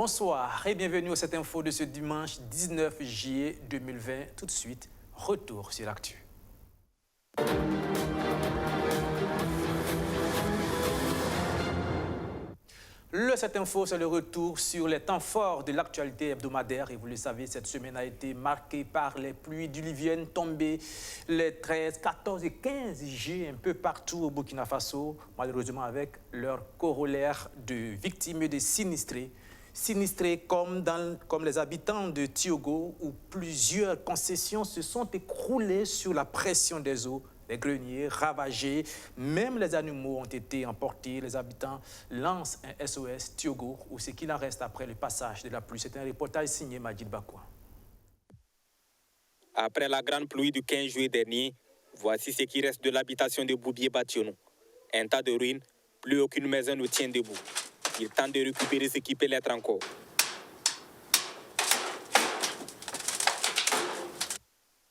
Bonsoir et bienvenue à cette info de ce dimanche 19 juillet 2020. Tout de suite, retour sur l'actu. Le 7 Info, c'est le retour sur les temps forts de l'actualité hebdomadaire. Et vous le savez, cette semaine a été marquée par les pluies diluviennes tombées les 13, 14 et 15 juillet un peu partout au Burkina Faso, malheureusement avec leur corollaire de victimes et de sinistrés. Sinistrés comme les habitants de Tiogo, où plusieurs concessions se sont écroulées sur la pression des eaux. Les greniers ravagés, même les animaux ont été emportés. Les habitants lancent un SOS Tiogo, ou ce qu'il en reste après le passage de la pluie. C'est un reportage signé Majid Bakoua. Après la grande pluie du 15 juillet dernier, voici ce qui reste de l'habitation de Boubier Bationo. Un tas de ruines, plus aucune maison ne tient debout. Il tente de récupérer ce qui peut l'être encore.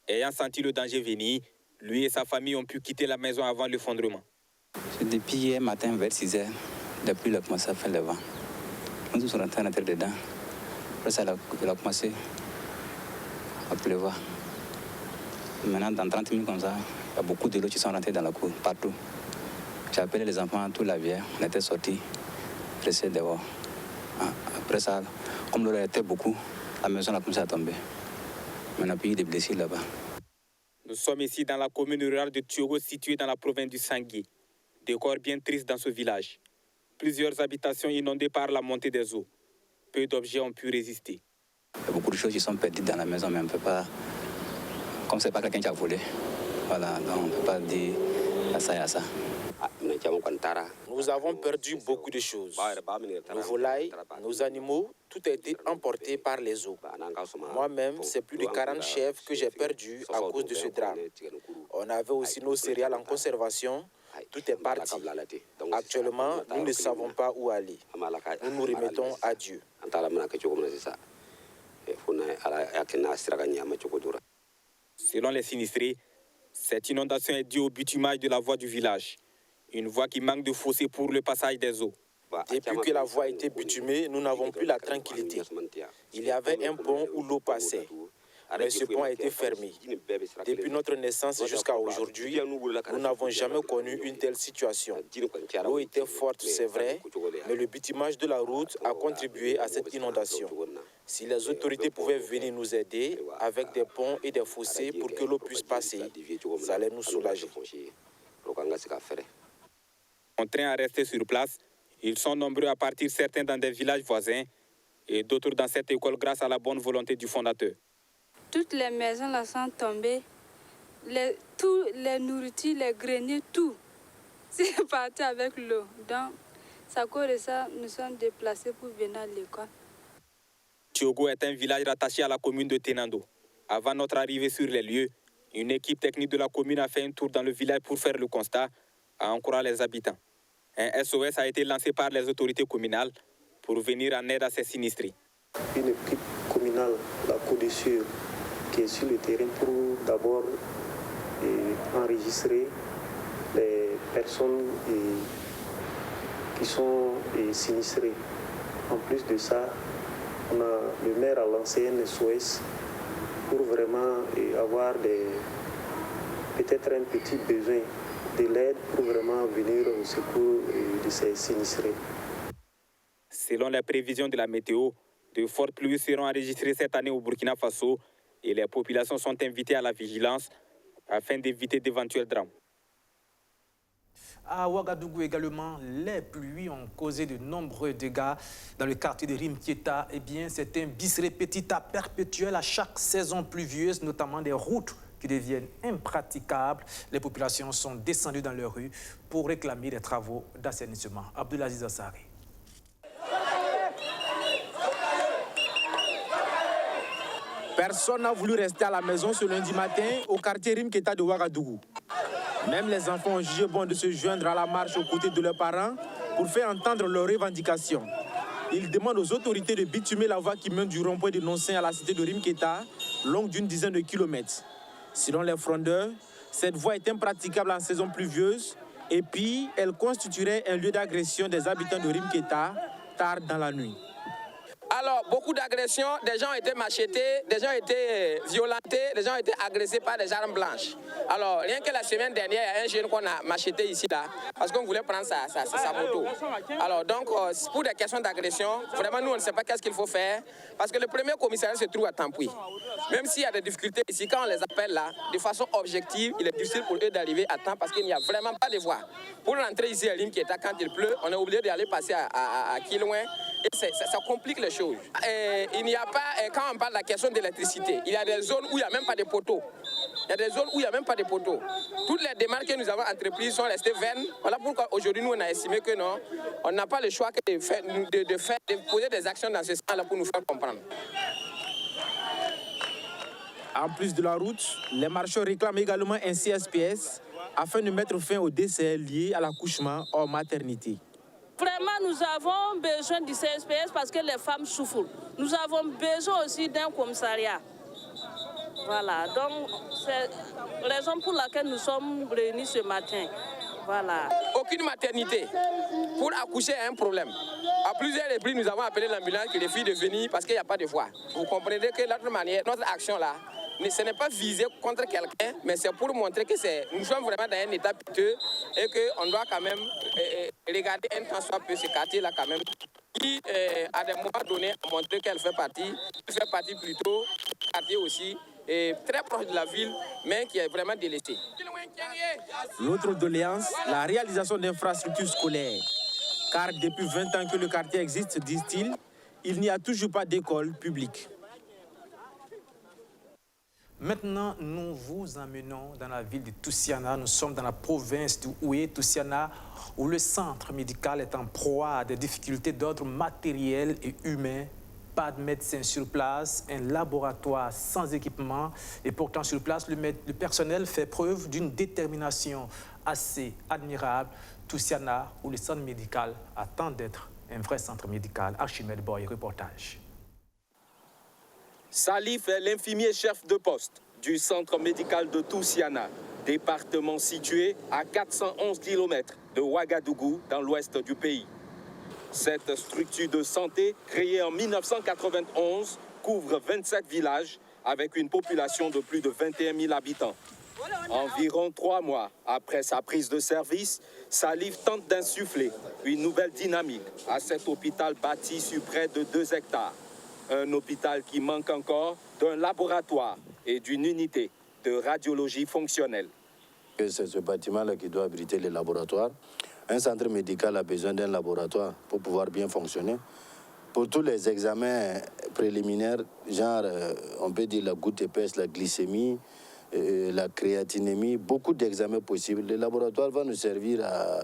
Ayant senti le danger venir, lui et sa famille ont pu quitter la maison avant l'effondrement. Depuis hier matin vers 6 h, la pluie a commencé à faire le vent. Nous tous sommes rentrés à l'intérieur dedans. Après ça, il a commencé à pleuvoir. Maintenant, dans 30 minutes comme ça, il y a beaucoup de l'eau qui sont rentrées dans la cour, partout. J'ai appelé les enfants, tout la vie, on était sortis, pressés dehors. Après ça, comme l'eau était beaucoup, la maison a commencé à tomber. On a payé des blessés là-bas. Nous sommes ici dans la commune rurale de Tiogo, située dans la province du Sangué. Décor bien triste dans ce village. Plusieurs habitations inondées par la montée des eaux. Peu d'objets ont pu résister. Il y a beaucoup de choses qui sont perdues dans la maison, mais on ne peut pas... Comme ce n'est pas quelqu'un qui a volé, voilà, donc on ne peut pas dire à ça et à ça. Nous avons perdu beaucoup de choses. Nos volailles, nos animaux, tout a été emporté par les eaux. Moi-même, c'est plus de 40 chèvres que j'ai perdus à cause de ce drame. On avait aussi nos céréales en conservation. Tout est parti. Actuellement, nous ne savons pas où aller. Nous nous remettons à Dieu. Selon les sinistrés, cette inondation est due au bitumage de la voie du village. Une voie qui manque de fossé pour le passage des eaux. Depuis que la voie a été bitumée, nous n'avons plus la tranquillité. Il y avait un pont où l'eau passait, mais ce pont a été fermé. Depuis notre naissance jusqu'à aujourd'hui, nous n'avons jamais connu une telle situation. L'eau était forte, c'est vrai, mais le bitumage de la route a contribué à cette inondation. Si les autorités pouvaient venir nous aider avec des ponts et des fossés pour que l'eau puisse passer, ça allait nous soulager. Contraints à rester sur place, ils sont nombreux à partir, certains dans des villages voisins et d'autres dans cette école grâce à la bonne volonté du fondateur. Toutes les maisons là sont tombées, toutes les nourritures, les greniers, tout. C'est parti avec l'eau. Donc, à cause de ça, nous sommes déplacés pour venir à l'école. Tiogo est un village rattaché à la commune de Tenando. Avant notre arrivée sur les lieux, une équipe technique de la commune a fait un tour dans le village pour faire le constat, à encourager les habitants. Un SOS a été lancé par les autorités communales pour venir en aide à ces sinistrés. Une équipe communale, la Côte-de-Sur, qui est sur le terrain pour d'abord enregistrer les personnes qui sont sinistrées. En plus de ça, le maire a lancé un SOS pour vraiment avoir peut-être un petit besoin de l'aide pour vraiment venir au secours de ces sinistrés. Selon les prévisions de la météo, de fortes pluies seront enregistrées cette année au Burkina Faso et les populations sont invitées à la vigilance afin d'éviter d'éventuels drames. À Ouagadougou également, les pluies ont causé de nombreux dégâts dans le quartier de Rimkieta. Eh bien, c'est un bis repetita perpétuel à chaque saison pluvieuse, notamment des routes qui deviennent impraticables. Les populations sont descendues dans les rues pour réclamer des travaux d'assainissement. Abdelaziz Assari. Personne n'a voulu rester à la maison ce lundi matin au quartier Rimkieta de Ouagadougou. Même les enfants ont jugé bon de se joindre à la marche aux côtés de leurs parents pour faire entendre leurs revendications. Ils demandent aux autorités de bitumer la voie qui mène du rond-point de Noncin à la cité de Rimkieta, longue d'une dizaine de kilomètres. Selon les frondeurs, cette voie est impraticable en saison pluvieuse et puis elle constituerait un lieu d'agression des habitants de Rimkieta tard dans la nuit. Alors, beaucoup d'agressions, des gens ont été machetés, des gens ont été violentés, des gens ont été agressés par des armes blanches. Alors, rien que la semaine dernière, il y a un jeune qu'on a macheté ici, là, parce qu'on voulait prendre sa moto. Alors, donc, pour des questions d'agression, vraiment, nous, on ne sait pas qu'est-ce qu'il faut faire, parce que le premier commissariat se trouve à Tampoui. Même s'il y a des difficultés ici, quand on les appelle là, de façon objective, il est difficile pour eux d'arriver à temps, parce qu'il n'y a vraiment pas de voie. Pour rentrer ici à Limketa, quand il pleut, on est obligé d'aller passer à Kilouin, et ça complique les choses. Et il n'y a pas, quand on parle de la question d'électricité, il y a des zones où il n'y a même pas de poteaux. Il y a des zones où il n'y a même pas de poteaux. Toutes les démarches que nous avons entreprises sont restées vaines. Voilà pourquoi aujourd'hui, nous, on a estimé que non, on n'a pas le choix que de poser des actions dans ce sens-là pour nous faire comprendre. En plus de la route, les marcheurs réclament également un CSPS afin de mettre fin aux décès liés à l'accouchement hors maternité. Vraiment, nous avons besoin du CSPS parce que les femmes souffrent. Nous avons besoin aussi d'un commissariat. Voilà, donc c'est la raison pour laquelle nous sommes réunis ce matin. Voilà. Aucune maternité pour accoucher a un problème. À plusieurs reprises, nous avons appelé l'ambulance et les filles de venir parce qu'il n'y a pas de voie. Vous comprenez que notre action là, ce n'est pas visé contre quelqu'un, mais c'est pour montrer que nous sommes vraiment dans un état piteux et qu'on doit quand même regarder un temps soit peu ce quartier-là quand même, qui à des moments donnés a montré qu'elle fait partie plutôt du quartier aussi, et très proche de la ville, mais qui est vraiment délaissé. L'autre doléance, la réalisation d'infrastructures scolaires. Car depuis 20 ans que le quartier existe, disent-ils, il n'y a toujours pas d'école publique. Maintenant, nous vous emmenons dans la ville de Toussiana. Nous sommes dans la province de Oué, Toussiana, où le centre médical est en proie à des difficultés d'ordre matériel et humain. Pas de médecin sur place, un laboratoire sans équipement. Et pourtant, sur place, le personnel fait preuve d'une détermination assez admirable. Toussiana, où le centre médical attend d'être un vrai centre médical. Archimède Boy, reportage. Salif est l'infirmier chef de poste du centre médical de Toussiana, département situé à 411 km de Ouagadougou, dans l'ouest du pays. Cette structure de santé, créée en 1991, couvre 27 villages avec une population de plus de 21 000 habitants. Environ 3 mois après sa prise de service, Salif tente d'insuffler une nouvelle dynamique à cet hôpital bâti sur près de 2 hectares. Un hôpital qui manque encore d'un laboratoire et d'une unité de radiologie fonctionnelle. C'est ce bâtiment-là qui doit abriter les laboratoires. Un centre médical a besoin d'un laboratoire pour pouvoir bien fonctionner. Pour tous les examens préliminaires, genre, on peut dire la goutte épaisse, la glycémie, la créatinémie, beaucoup d'examens possibles. Le laboratoire va nous servir à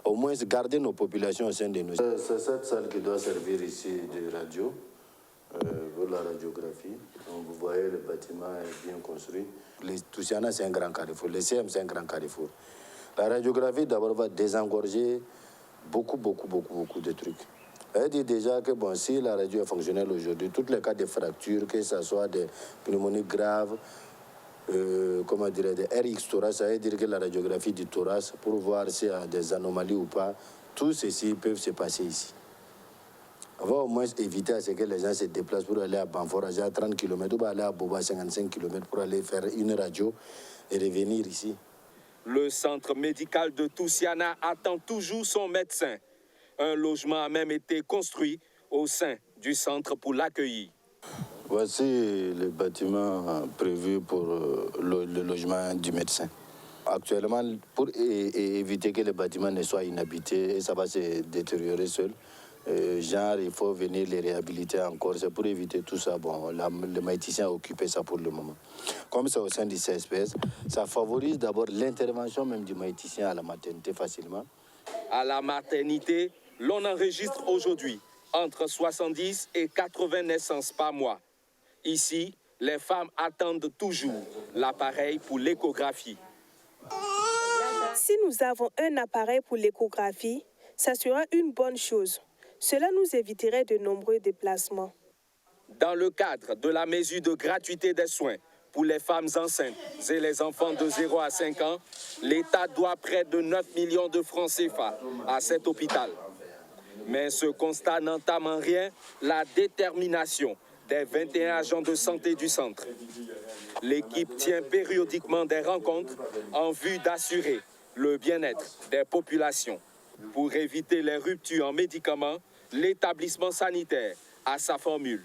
au moins garder nos populations au sein de nous. C'est cette salle qui doit servir ici de radio. Pour la radiographie. Donc, vous voyez, le bâtiment est bien construit. Les Toussiana, c'est un grand carrefour. Le CM, c'est un grand carrefour. La radiographie, d'abord, va désengorger beaucoup de trucs. Elle dit déjà que bon, si la radio est fonctionnelle aujourd'hui, tous les cas de fractures, que ce soit des pneumonies graves, des RX thorax, ça veut dire que la radiographie du thorax, pour voir s'il y a des anomalies ou pas, tout ceci peut se passer ici. On va au moins éviter à ce que les gens se déplacent pour aller à Banfora à 30 km ou aller à Boba à 55 km pour aller faire une radio et revenir ici. Le centre médical de Toussiana attend toujours son médecin. Un logement a même été construit au sein du centre pour l'accueillir. Voici le bâtiment prévu pour le logement du médecin. Actuellement, pour éviter que le bâtiment ne soit inhabité et ça va se détériorer seul, il faut venir les réhabiliter encore. C'est pour éviter tout ça. Bon, le maïticien a occupé ça pour le moment. Comme c'est au sein du CSPS, ça favorise d'abord l'intervention même du maïticien à la maternité facilement. À la maternité, l'on enregistre aujourd'hui entre 70 et 80 naissances par mois. Ici, les femmes attendent toujours l'appareil pour l'échographie. Si nous avons un appareil pour l'échographie, ça sera une bonne chose. Cela nous éviterait de nombreux déplacements. Dans le cadre de la mesure de gratuité des soins pour les femmes enceintes et les enfants de 0 à 5 ans, l'État doit près de 9 millions de francs CFA à cet hôpital. Mais ce constat n'entame en rien la détermination des 21 agents de santé du centre. L'équipe tient périodiquement des rencontres en vue d'assurer le bien-être des populations. Pour éviter les ruptures en médicaments, l'établissement sanitaire a sa formule.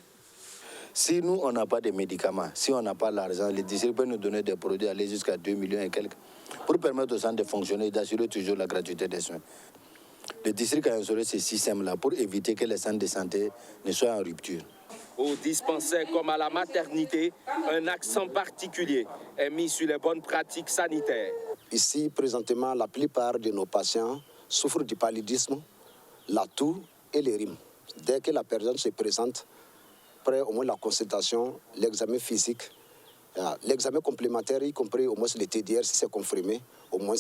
Si nous, on n'a pas de médicaments, si on n'a pas l'argent, les districts peuvent nous donner des produits aller jusqu'à 2 millions et quelques pour permettre aux centres de fonctionner et d'assurer toujours la gratuité des soins. Le district a instauré ce système-là pour éviter que les centres de santé ne soient en rupture. Au dispensaire comme à la maternité, un accent particulier est mis sur les bonnes pratiques sanitaires. Ici, présentement, la plupart de nos patients souffrent du paludisme, la toux et les rhumes. Dès que la personne se présente, après au moins la consultation, l'examen physique, l'examen complémentaire, y compris au moins le TDR, si c'est confirmé, au moins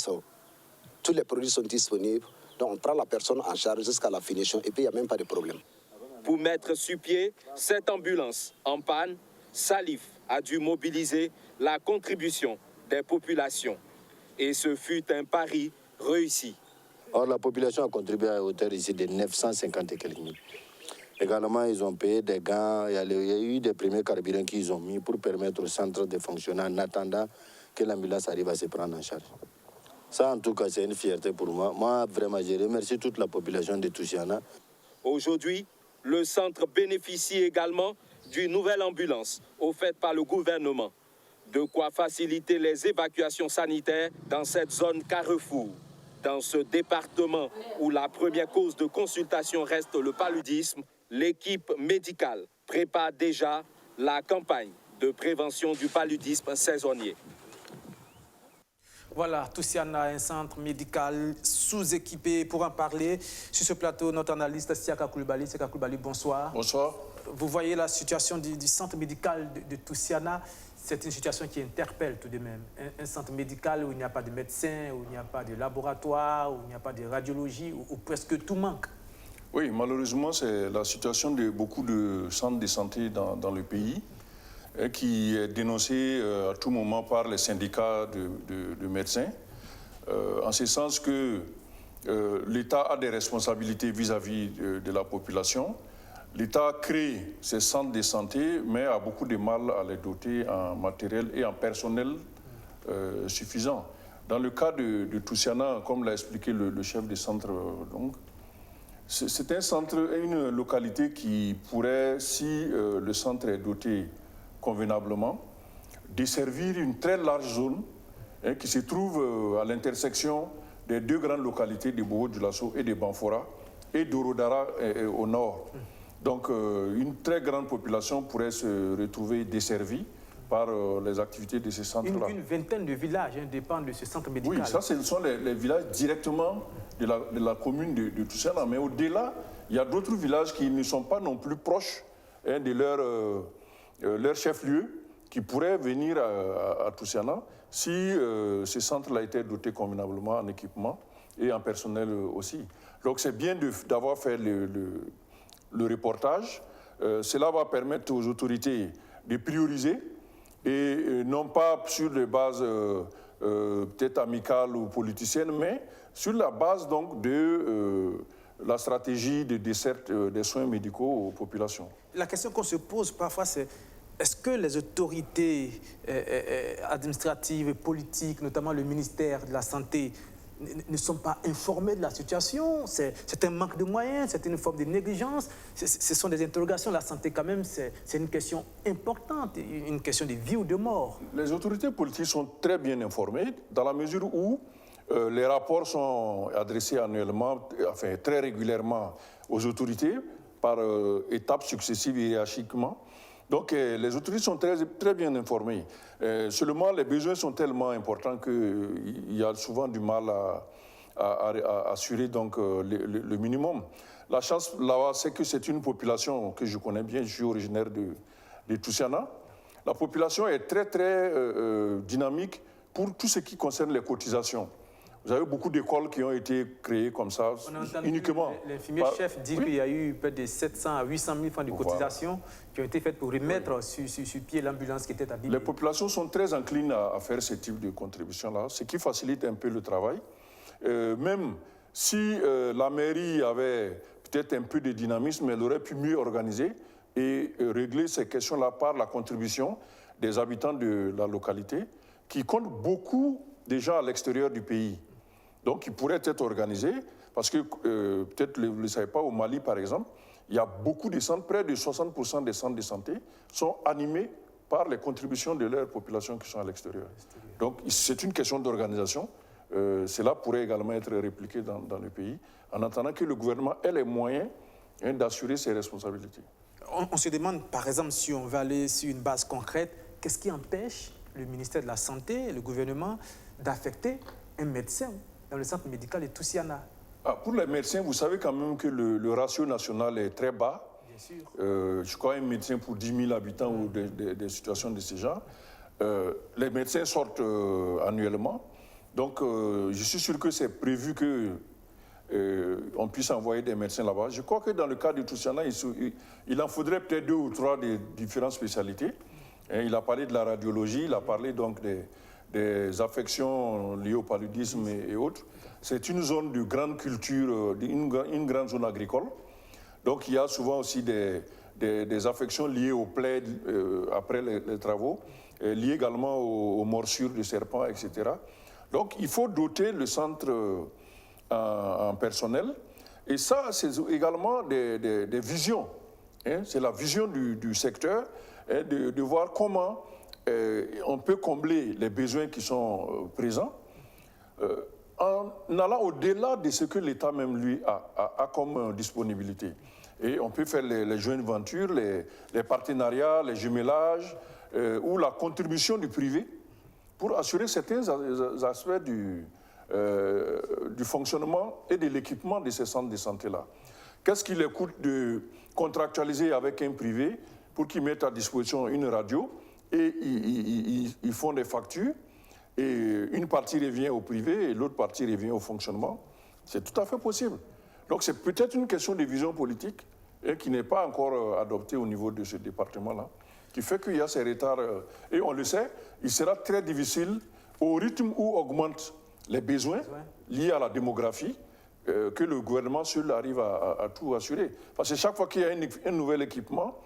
tous les produits sont disponibles. Donc on prend la personne en charge jusqu'à la finition et puis il n'y a même pas de problème. Pour mettre sur pied cette ambulance en panne, Salif a dû mobiliser la contribution des populations. Et ce fut un pari réussi. Or, la population a contribué à hauteur ici de 950 et quelques mille. Également, ils ont payé des gants, il y a eu des premiers carburants qu'ils ont mis pour permettre au centre de fonctionner en attendant que l'ambulance arrive à se prendre en charge. Ça, en tout cas, c'est une fierté pour moi. Moi, vraiment, je remercie toute la population de Toussiana. Aujourd'hui, le centre bénéficie également d'une nouvelle ambulance offerte par le gouvernement. De quoi faciliter les évacuations sanitaires dans cette zone carrefour. Dans ce département où la première cause de consultation reste le paludisme, l'équipe médicale prépare déjà la campagne de prévention du paludisme saisonnier. Voilà, Toussiana, un centre médical sous-équipé. Pour en parler, sur ce plateau, notre analyste Siaka Koulibaly. Siaka Koulibaly, bonsoir. Bonsoir. Vous voyez la situation du centre médical de Toussiana. C'est une situation qui interpelle tout de même. Un centre médical où il n'y a pas de médecin, où il n'y a pas de laboratoire, où il n'y a pas de radiologie, où presque tout manque. Oui, malheureusement, c'est la situation de beaucoup de centres de santé dans le pays qui est dénoncée à tout moment par les syndicats de médecins, en ce sens que l'État a des responsabilités vis-à-vis de la population. L'État crée ces centres de santé, mais a beaucoup de mal à les doter en matériel et en personnel suffisant. Dans le cas de Toussiana, comme l'a expliqué le chef de centre, c'est un centre, une localité qui pourrait, si le centre est doté convenablement, desservir une très large zone qui se trouve à l'intersection des deux grandes localités de Bobo-Dioulasso et de Banfora et d'Orodara au nord. Donc une très grande population pourrait se retrouver desservie par les activités de ces centres-là. Une vingtaine de villages dépendent de ce centre médical. Oui, ça ce sont les villages directement de la commune de Toussiana. Mais au-delà, il y a d'autres villages qui ne sont pas non plus proches de leur chef-lieu, qui pourraient venir à Toussiana si ce centre-là était doté convenablement en équipement et en personnel aussi. Donc c'est bien d'avoir fait le reportage. Cela va permettre aux autorités de prioriser et non pas sur des bases peut-être amicales ou politiciennes, mais sur la base donc de la stratégie de desserte des soins médicaux aux populations. La question qu'on se pose parfois, c'est est-ce que les autorités administratives et politiques, notamment le ministère de la Santé, ne sont pas informés de la situation? C'est un manque de moyens, c'est une forme de négligence. Ce sont des interrogations. La santé, quand même, c'est une question importante, une question de vie ou de mort. Les autorités politiques sont très bien informées dans la mesure où les rapports sont adressés annuellement, enfin très régulièrement aux autorités par étapes successives et hiérarchiquement. Donc les autorités sont très bien informées. Seulement, les besoins sont tellement importants qu'il y a souvent du mal à assurer donc, le minimum. La chance là-bas, c'est que c'est une population que je connais bien. Je suis originaire de Toussiana. La population est très dynamique pour tout ce qui concerne les cotisations. Vous avez beaucoup d'écoles qui ont été créées comme ça, uniquement. L'infirmier chef dit qu'il y a eu près de 700 à 800 000 francs de cotisations qui ont été faites pour remettre sur pied l'ambulance qui était abîmée. Les populations sont très enclines à faire ce type de contribution-là, ce qui facilite un peu le travail. Même si la mairie avait peut-être un peu de dynamisme, mais elle aurait pu mieux organiser et régler ces questions-là par la contribution des habitants de la localité, qui comptent beaucoup déjà à l'extérieur du pays. Donc, ils pourraient être organisés, parce que peut-être vous ne le savez pas, au Mali, par exemple, il y a beaucoup de centres, près de 60% des centres de santé sont animés par les contributions de leurs populations qui sont à l'extérieur. Donc, c'est une question d'organisation. Cela pourrait également être répliqué dans le pays, en attendant que le gouvernement ait les moyens d'assurer ses responsabilités. On se demande, par exemple, si on va aller sur une base concrète, qu'est-ce qui empêche le ministère de la Santé et le gouvernement d'affecter un médecin dans le centre médical de Toussiana? Pour les médecins, vous savez quand même que le ratio national est très bas. Bien sûr. Je crois un médecin pour 10 000 habitants ou des situations de ce genre. Les médecins sortent annuellement. Donc, je suis sûr que c'est prévu qu'on puisse envoyer des médecins là-bas. Je crois que dans le cas de Toussiana, il en faudrait peut-être 2 ou 3 de différentes spécialités. Il a parlé de la radiologie, il a parlé donc des affections liées au paludisme et autres. C'est une zone de grande culture, une grande zone agricole. Donc, il y a souvent aussi des affections liées aux plaies après les travaux, liées également aux morsures de serpents, etc. Donc, il faut doter le centre en personnel. Et ça, c'est également des visions. C'est la vision du secteur, de voir comment on peut combler les besoins qui sont présents en allant au-delà de ce que l'État même, lui, a comme disponibilité. Et on peut faire les joint ventures, les partenariats, les jumelages, ou la contribution du privé pour assurer certains aspects du fonctionnement et de l'équipement de ces centres de santé-là. Qu'est-ce qu'il leur coûte de contractualiser avec un privé pour qu'ils mettent à disposition une radio et ils font des factures et une partie revient au privé et l'autre partie revient au fonctionnement? C'est tout à fait possible. Donc c'est peut-être une question de vision politique qui n'est pas encore adoptée au niveau de ce département-là, qui fait qu'il y a ces retards. Et on le sait, il sera très difficile, au rythme où augmentent les besoins liés à la démographie, que le gouvernement seul arrive à tout assurer. Parce que chaque fois qu'il y a un nouvel équipement,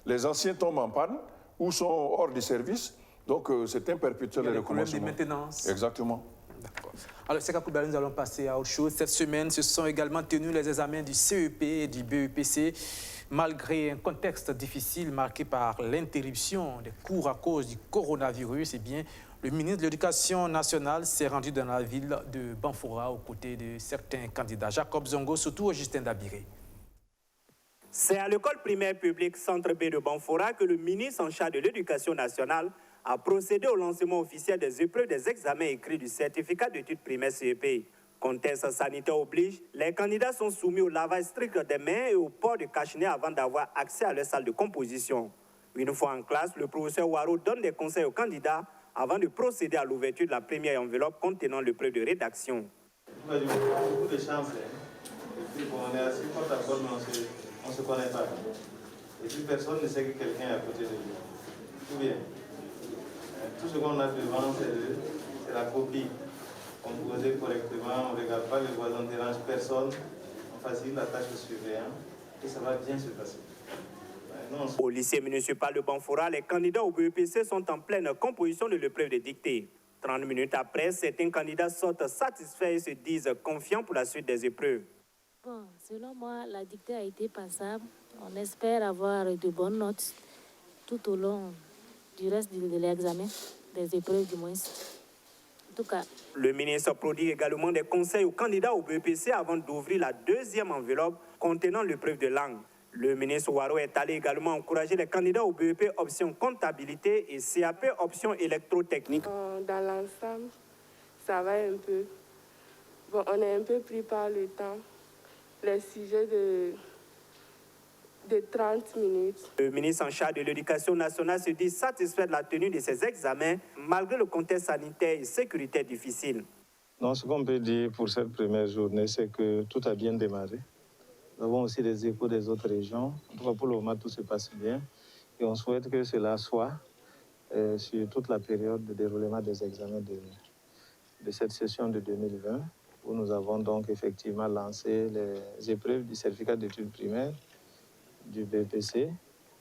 les anciens tombent en panne ou sont hors de service. Donc c'est un perpétuel recommencement. Il y a des problèmes de maintenance. Exactement. D'accord. Alors, Seka Coulibaly, nous allons passer à autre chose. Cette semaine, se sont également tenus les examens du CEP et du BEPC. Malgré un contexte difficile marqué par l'interruption des cours à cause du coronavirus, eh bien, le ministre de l'Éducation nationale s'est rendu dans la ville de Banfora aux côtés de certains candidats. Jacob Zongo, surtout Justin Dabiré. C'est à l'école primaire publique Centre B de Banfora que le ministre en charge de l'Éducation nationale a procédé au lancement officiel des épreuves des examens écrits du certificat d'études primaires CEP. Contexte sanitaire oblige, les candidats sont soumis au lavage strict des mains et au port de cache-nez avant d'avoir accès à leur salle de composition. Une fois en classe, le professeur Waro donne des conseils aux candidats avant de procéder à l'ouverture de la première enveloppe contenant l'épreuve de rédaction. Beaucoup de chance. Et puis, on est assis porte à porte, mais on ne se connaît pas. Et puis personne ne sait que quelqu'un est à côté de lui. Tout bien. Tout ce qu'on a devant, c'est la copie. Composée correctement, on ne regarde pas les voisins, on ne dérange personne, on facilite la tâche au surveillant et ça va bien se passer. Au lycée municipal de Banfora, les candidats au BEPC sont en pleine composition de l'épreuve de dictée. 30 minutes après, certains candidats sortent satisfaits et se disent confiants pour la suite des épreuves. Bon, selon moi, la dictée a été passable. On espère avoir de bonnes notes tout au long du reste de l'examen, des épreuves du moins. En tout cas. Le ministre prodigue également des conseils aux candidats au BEPC avant d'ouvrir la deuxième enveloppe contenant l'épreuve de langue. Le ministre Waro est allé également encourager les candidats au BEP option comptabilité et CAP option électrotechnique. Dans l'ensemble, ça va un peu. Bon, on est un peu pris par le temps. Les sujets de 30 minutes. Le ministre en charge de l'Éducation nationale se dit satisfait de la tenue de ces examens malgré le contexte sanitaire et sécuritaire difficile. Non, ce qu'on peut dire pour cette première journée, c'est que tout a bien démarré. Nous avons aussi des échos des autres régions. En tout cas, pour le moment, tout se passe bien. Et on souhaite que cela soit sur toute la période de déroulement des examens de cette session de 2020. où nous avons donc effectivement lancé les épreuves du certificat d'études primaires, du BPC.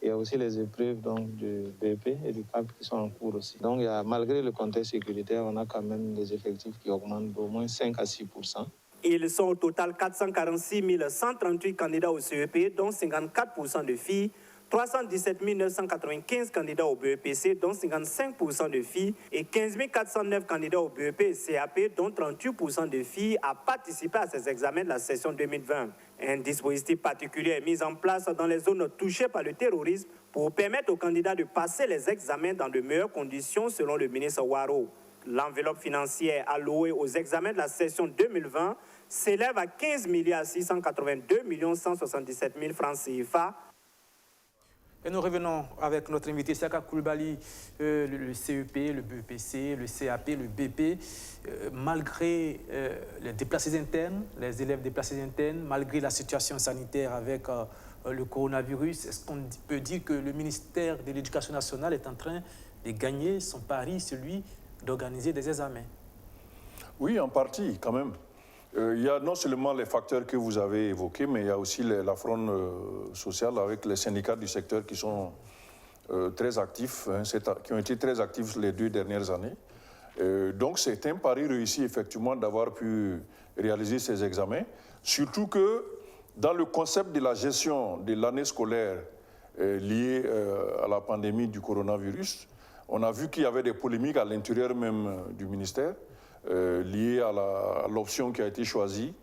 Il y a aussi les épreuves donc, du BP et du CAP qui sont en cours aussi. Donc malgré le contexte sécuritaire, on a quand même des effectifs qui augmentent d'au moins 5 à 6%. Ils sont au total 446 138 candidats au CEP, dont 54% de filles, 317 995 candidats au BEPC, dont 55% de filles, et 15 409 candidats au BEP et CAP, dont 38% de filles, à participer à ces examens de la session 2020. Un dispositif particulier est mis en place dans les zones touchées par le terrorisme pour permettre aux candidats de passer les examens dans de meilleures conditions, selon le ministre Waro. L'enveloppe financière allouée aux examens de la session 2020 s'élève à 15 682 177 000 francs CFA. Et nous revenons avec notre invité, Saka Coulibaly, le CEP, le BEPC, le CAP, le BP. Malgré les déplacés internes, les élèves déplacés internes, malgré la situation sanitaire avec le coronavirus, est-ce qu'on peut dire que le ministère de l'Éducation nationale est en train de gagner son pari, celui d'organiser des examens? Oui, en partie, quand même. Il y a non seulement les facteurs que vous avez évoqués, mais il y a aussi la fronde sociale avec les syndicats du secteur qui sont très actifs, hein, qui ont été très actifs les 2 dernières années. Donc c'est un pari réussi effectivement d'avoir pu réaliser ces examens, surtout que dans le concept de la gestion de l'année scolaire liée à la pandémie du coronavirus, on a vu qu'il y avait des polémiques à l'intérieur même du ministère, lié à l'option qui a été choisie,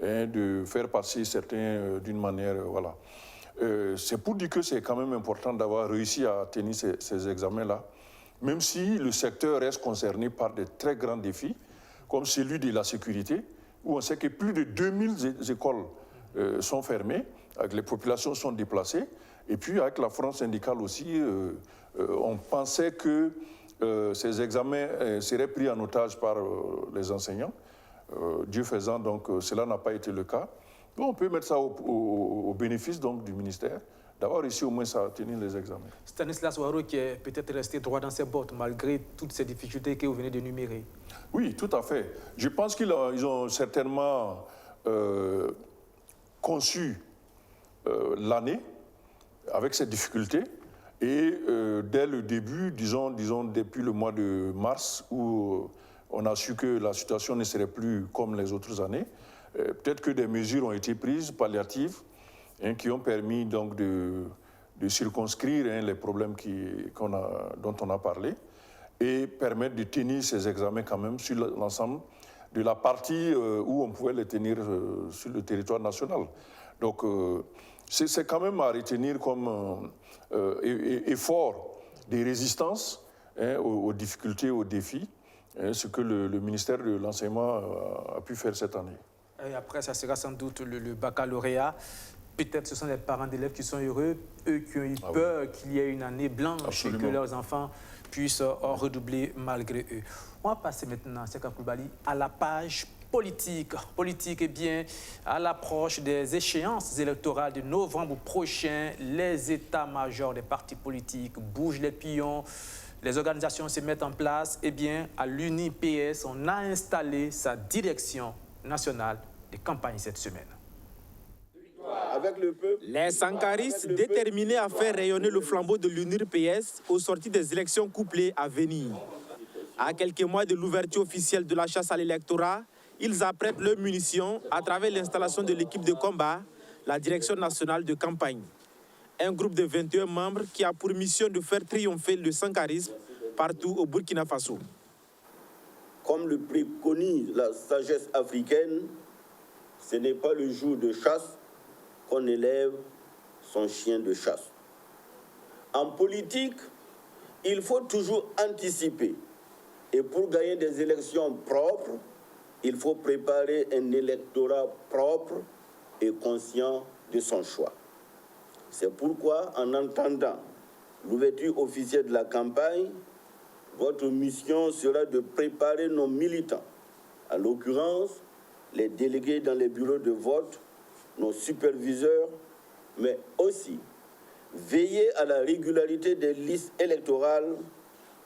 hein, de faire passer certains d'une manière, voilà. C'est pour dire que c'est quand même important d'avoir réussi à tenir ces examens-là, même si le secteur reste concerné par de très grands défis, comme celui de la sécurité, où on sait que plus de 2000 écoles sont fermées, les populations sont déplacées, et puis avec la fronde syndicale aussi, on pensait que ces examens seraient pris en otage par les enseignants. Dieu faisant, donc, cela n'a pas été le cas. Donc, on peut mettre ça au bénéfice donc, du ministère, d'avoir réussi au moins à tenir les examens. Stanislas Waro qui est peut-être resté droit dans ses bottes, malgré toutes ces difficultés que vous venez d'énumérer. Oui, tout à fait. Je pense qu'ils ont certainement conçu l'année avec ces difficultés. Et dès le début, disons depuis le mois de mars, où on a su que la situation ne serait plus comme les autres années, peut-être que des mesures ont été prises, palliatives, hein, qui ont permis donc de circonscrire hein, les problèmes dont on a parlé, et permettre de tenir ces examens quand même sur l'ensemble de la partie où on pouvait les tenir sur le territoire national. Donc c'est quand même à retenir comme effort de résistance hein, aux difficultés, aux défis, hein, ce que le ministère de l'Enseignement a pu faire cette année. Et après, ça sera sans doute le baccalauréat. Peut-être ce sont les parents d'élèves qui sont heureux, eux qui ont eu peur qu'il y ait une année blanche. Absolument. Et que leurs enfants puissent redoubler malgré eux. On va passer maintenant, Saka Coulibaly, à la page politique. Politique, eh bien, à l'approche des échéances électorales de novembre prochain, les états-majors des partis politiques bougent les pions, les organisations se mettent en place. Eh bien, à l'UNIPS, on a installé sa direction nationale de campagne cette semaine. Avec le peuple, les sankaristes déterminés à faire rayonner le flambeau de l'UNIPS aux sorties des élections couplées à venir. À quelques mois de l'ouverture officielle de la chasse à l'électorat, ils apprêtent leurs munitions à travers l'installation de l'équipe de combat, la direction nationale de campagne. Un groupe de 21 membres qui a pour mission de faire triompher le sankarisme partout au Burkina Faso. Comme le préconise la sagesse africaine, ce n'est pas le jour de chasse qu'on élève son chien de chasse. En politique, il faut toujours anticiper. Et pour gagner des élections propres, il faut préparer un électorat propre et conscient de son choix. C'est pourquoi, en entendant l'ouverture officielle de la campagne, votre mission sera de préparer nos militants, en l'occurrence les délégués dans les bureaux de vote, nos superviseurs, mais aussi veiller à la régularité des listes électorales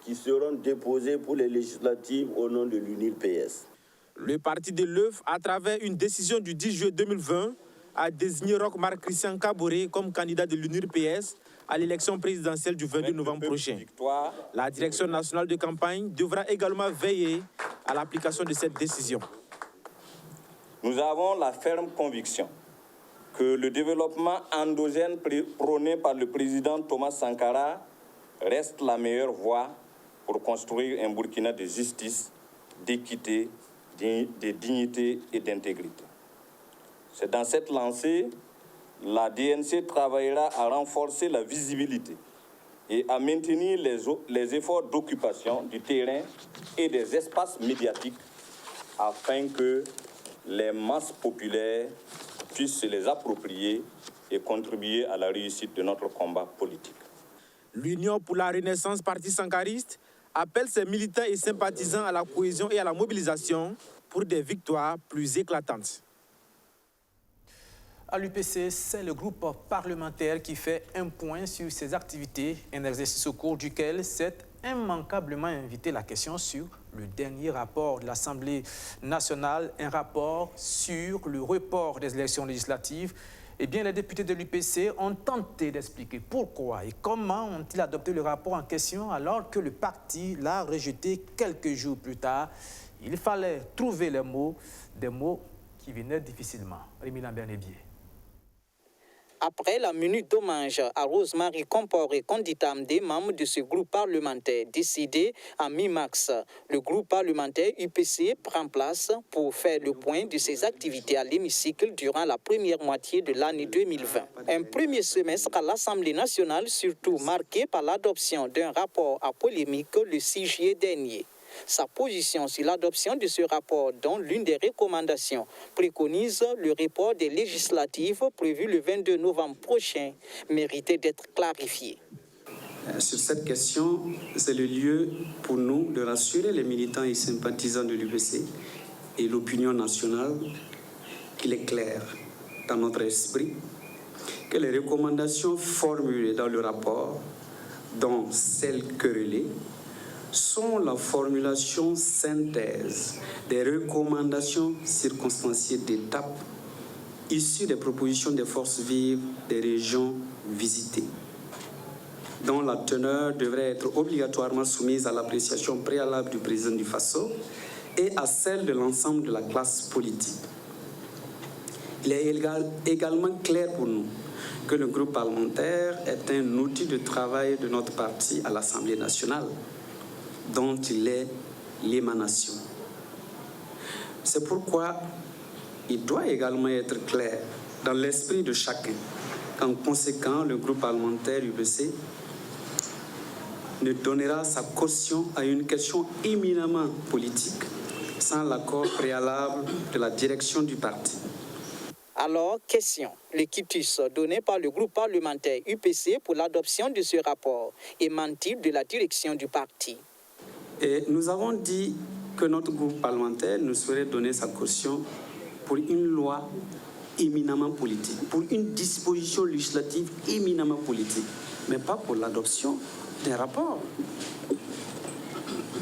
qui seront déposées pour les législatives au nom de l'UNIPS. Le parti de l'œuf, à travers une décision du 10 juillet 2020, a désigné Roch Marc Christian Kaboré comme candidat de l'UNUR-PS à l'élection présidentielle du 22 novembre prochain. La direction nationale de campagne devra également veiller à l'application de cette décision. Nous avons la ferme conviction que le développement endogène prôné par le président Thomas Sankara reste la meilleure voie pour construire un Burkina de justice, d'équité, de dignité et d'intégrité. C'est dans cette lancée, la DNC travaillera à renforcer la visibilité et à maintenir les efforts d'occupation du terrain et des espaces médiatiques afin que les masses populaires puissent se les approprier et contribuer à la réussite de notre combat politique. L'Union pour la Renaissance parti sankariste appelle ses militants et sympathisants à la cohésion et à la mobilisation pour des victoires plus éclatantes. À l'UPC, c'est le groupe parlementaire qui fait un point sur ses activités, un exercice au cours duquel s'est immanquablement invité la question sur le dernier rapport de l'Assemblée nationale, un rapport sur le report des élections législatives. Eh bien, les députés de l'UPC ont tenté d'expliquer pourquoi et comment ont-ils adopté le rapport en question alors que le parti l'a rejeté quelques jours plus tard. Il fallait trouver les mots, des mots qui venaient difficilement. Rémi Lambert-Nébier. Après la minute d'hommage à Rosemary Compaoré Konditam, des membres de ce groupe parlementaire décidé à mi-mars, le groupe parlementaire UPC prend place pour faire le point de ses activités à l'hémicycle durant la première moitié de l'année 2020. Un premier semestre à l'Assemblée nationale, surtout marqué par l'adoption d'un rapport à polémique le 6 juillet dernier. Sa position sur l'adoption de ce rapport, dont l'une des recommandations préconise le report des législatives prévues le 22 novembre prochain, méritait d'être clarifiée. Sur cette question, c'est le lieu pour nous de rassurer les militants et sympathisants de l'UPC et l'opinion nationale qu'il est clair dans notre esprit que les recommandations formulées dans le rapport, dont celles querellées, sont la formulation synthèse des recommandations circonstanciées d'étape issues des propositions des forces vives des régions visitées, dont la teneur devrait être obligatoirement soumise à l'appréciation préalable du président du FASO et à celle de l'ensemble de la classe politique. Il est également clair pour nous que le groupe parlementaire est un outil de travail de notre parti à l'Assemblée nationale, dont il est l'émanation. C'est pourquoi il doit également être clair dans l'esprit de chacun qu'en conséquent, le groupe parlementaire UPC ne donnera sa caution à une question éminemment politique sans l'accord préalable de la direction du parti. Alors, question. Le quitus donné par le groupe parlementaire UPC pour l'adoption de ce rapport émane-t-il de la direction du parti? Et nous avons dit que notre groupe parlementaire ne saurait donner sa caution pour une loi éminemment politique, pour une disposition législative éminemment politique, mais pas pour l'adoption d'un rapport.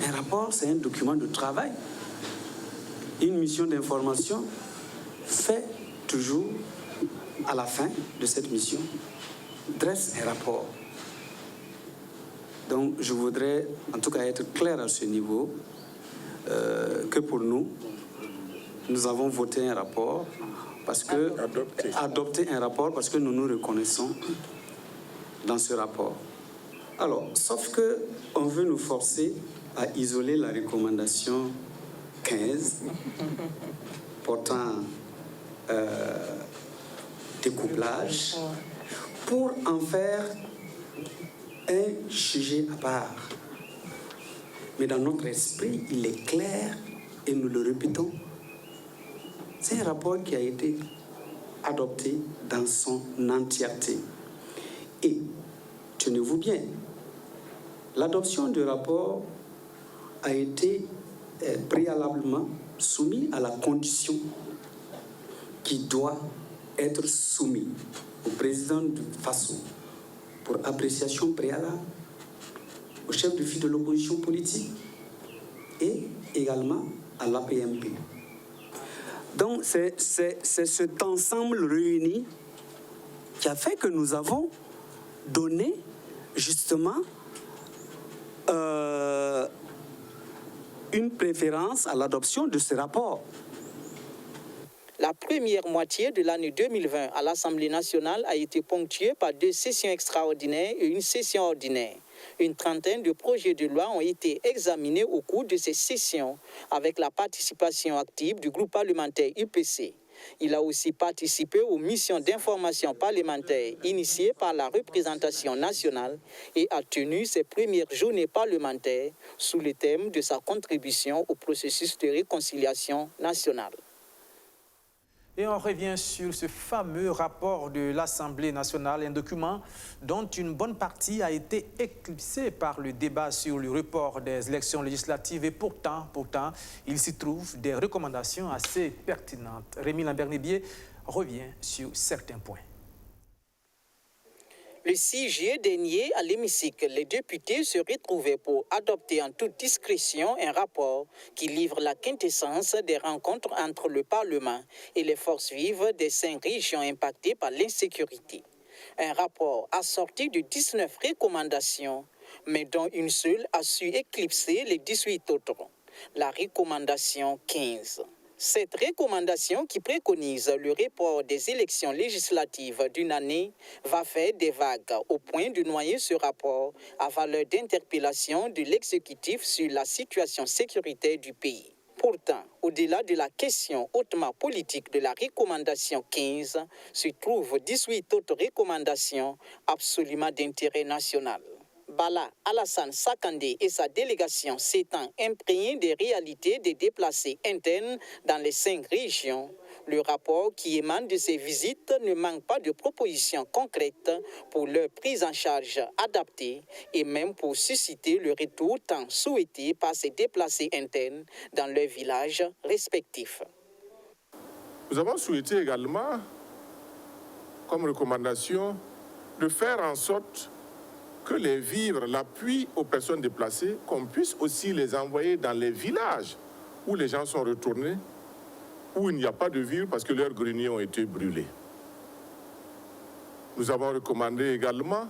Un rapport, c'est un document de travail. Une mission d'information fait toujours, à la fin de cette mission, dresse un rapport. Donc, je voudrais en tout cas être clair à ce niveau que pour nous, nous avons voté un rapport parce que adopté un rapport parce que nous nous reconnaissons dans ce rapport. Alors, sauf que on veut nous forcer à isoler la recommandation 15 portant découplage pour en faire un sujet à part. Mais dans notre esprit, il est clair et nous le répétons. C'est un rapport qui a été adopté dans son entièreté. Et, tenez-vous bien, l'adoption du rapport a été préalablement soumise à la condition qui doit être soumise au président de FASO pour appréciation préalable, au chef de file de l'opposition politique et également à l'APMP. Donc c'est cet ensemble réuni qui a fait que nous avons donné justement une préférence à l'adoption de ce rapport. La première moitié de l'année 2020 à l'Assemblée nationale a été ponctuée par 2 sessions extraordinaires et une session ordinaire. Une trentaine de projets de loi ont été examinés au cours de ces sessions avec la participation active du groupe parlementaire UPC. Il a aussi participé aux missions d'information parlementaire initiées par la représentation nationale et a tenu ses premières journées parlementaires sous le thème de sa contribution au processus de réconciliation nationale. Et on revient sur ce fameux rapport de l'Assemblée nationale, un document dont une bonne partie a été éclipsée par le débat sur le report des élections législatives. Et pourtant, il s'y trouve des recommandations assez pertinentes. Rémi Lambert-Nébier revient sur certains points. Le 6 juillet dernier, à l'hémicycle, les députés se retrouvaient pour adopter en toute discrétion un rapport qui livre la quintessence des rencontres entre le Parlement et les forces vives des 5 régions impactées par l'insécurité. Un rapport assorti de 19 recommandations, mais dont une seule a su éclipser les 18 autres. La recommandation 15. Cette recommandation qui préconise le report des élections législatives d'une année va faire des vagues au point de noyer ce rapport à valeur d'interpellation de l'exécutif sur la situation sécuritaire du pays. Pourtant, au-delà de la question hautement politique de la recommandation 15, se trouvent 18 autres recommandations absolument d'intérêt national. Bala Alassane Sakandé et sa délégation s'étant imprégnés des réalités des déplacés internes dans les 5 régions, le rapport qui émane de ces visites ne manque pas de propositions concrètes pour leur prise en charge adaptée et même pour susciter le retour tant souhaité par ces déplacés internes dans leurs villages respectifs. Nous avons souhaité également, comme recommandation, de faire en sorte que les vivres, l'appui aux personnes déplacées, qu'on puisse aussi les envoyer dans les villages où les gens sont retournés, où il n'y a pas de vivres parce que leurs greniers ont été brûlés. Nous avons recommandé également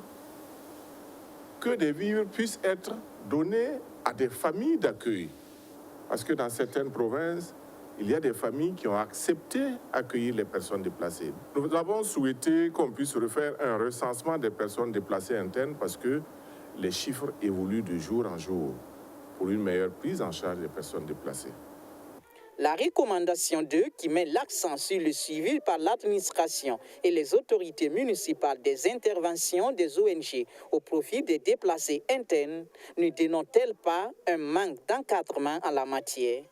que des vivres puissent être donnés à des familles d'accueil. Parce que dans certaines provinces, il y a des familles qui ont accepté d'accueillir les personnes déplacées. Nous avons souhaité qu'on puisse refaire un recensement des personnes déplacées internes parce que les chiffres évoluent de jour en jour pour une meilleure prise en charge des personnes déplacées. La recommandation 2, qui met l'accent sur le suivi par l'administration et les autorités municipales des interventions des ONG au profit des déplacés internes, ne dénote-t-elle pas un manque d'encadrement en la matière?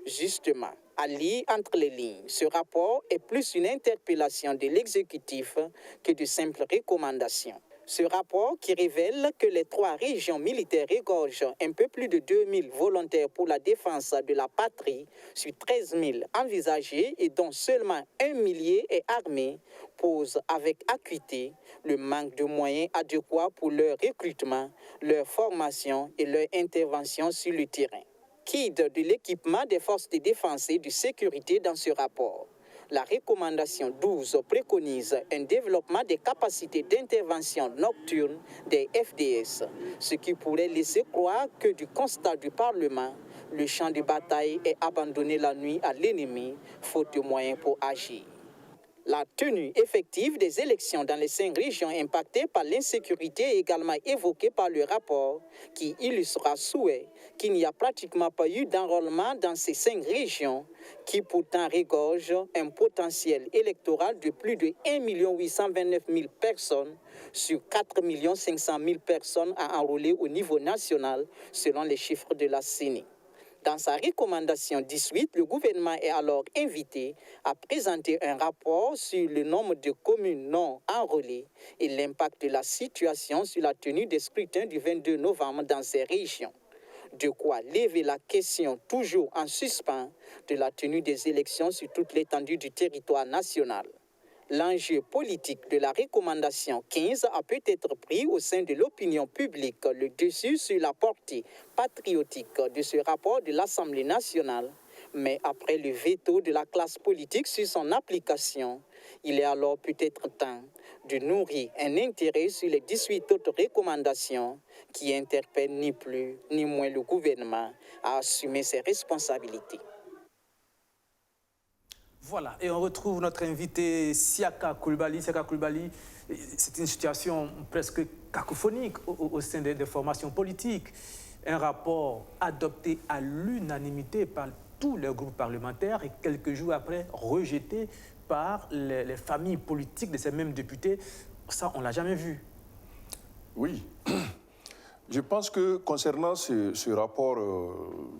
Justement, à lire entre les lignes, ce rapport est plus une interpellation de l'exécutif que de simples recommandations. Ce rapport qui révèle que les 3 régions militaires égorgent un peu plus de 2000 volontaires pour la défense de la patrie sur 13 000 envisagés et dont seulement 1 millier est armé, pose avec acuité le manque de moyens adéquats pour leur recrutement, leur formation et leur intervention sur le terrain. Quid de l'équipement des forces de défense et de sécurité dans ce rapport? La recommandation 12 préconise un développement des capacités d'intervention nocturne des FDS, ce qui pourrait laisser croire que du constat du Parlement, le champ de bataille est abandonné la nuit à l'ennemi, faute de moyens pour agir. La tenue effective des élections dans les 5 régions impactées par l'insécurité est également évoquée par le rapport qui illustre à souhait qu'il n'y a pratiquement pas eu d'enrôlement dans ces 5 régions qui pourtant regorgent un potentiel électoral de plus de 1 829 000 personnes sur 4 500 000 personnes à enrôler au niveau national selon les chiffres de la CENI. Dans sa recommandation 18, le gouvernement est alors invité à présenter un rapport sur le nombre de communes non enrôlées et l'impact de la situation sur la tenue des scrutins du 22 novembre dans ces régions. De quoi lever la question toujours en suspens de la tenue des élections sur toute l'étendue du territoire national. L'enjeu politique de la recommandation 15 a peut-être pris au sein de l'opinion publique le dessus sur la portée patriotique de ce rapport de l'Assemblée nationale, Mais après le veto de la classe politique sur son application, il est alors peut-être temps de nourrir un intérêt sur les 18 autres recommandations qui interpellent ni plus ni moins le gouvernement à assumer ses responsabilités. Voilà, et on retrouve notre invité Siaka Coulibaly. Siaka Coulibaly, c'est une situation presque cacophonique au sein des formations politiques. Un rapport adopté à l'unanimité par tous les groupes parlementaires et quelques jours après rejeté par les familles politiques de ces mêmes députés. Ça, on ne l'a jamais vu. Oui. Je pense que concernant ce rapport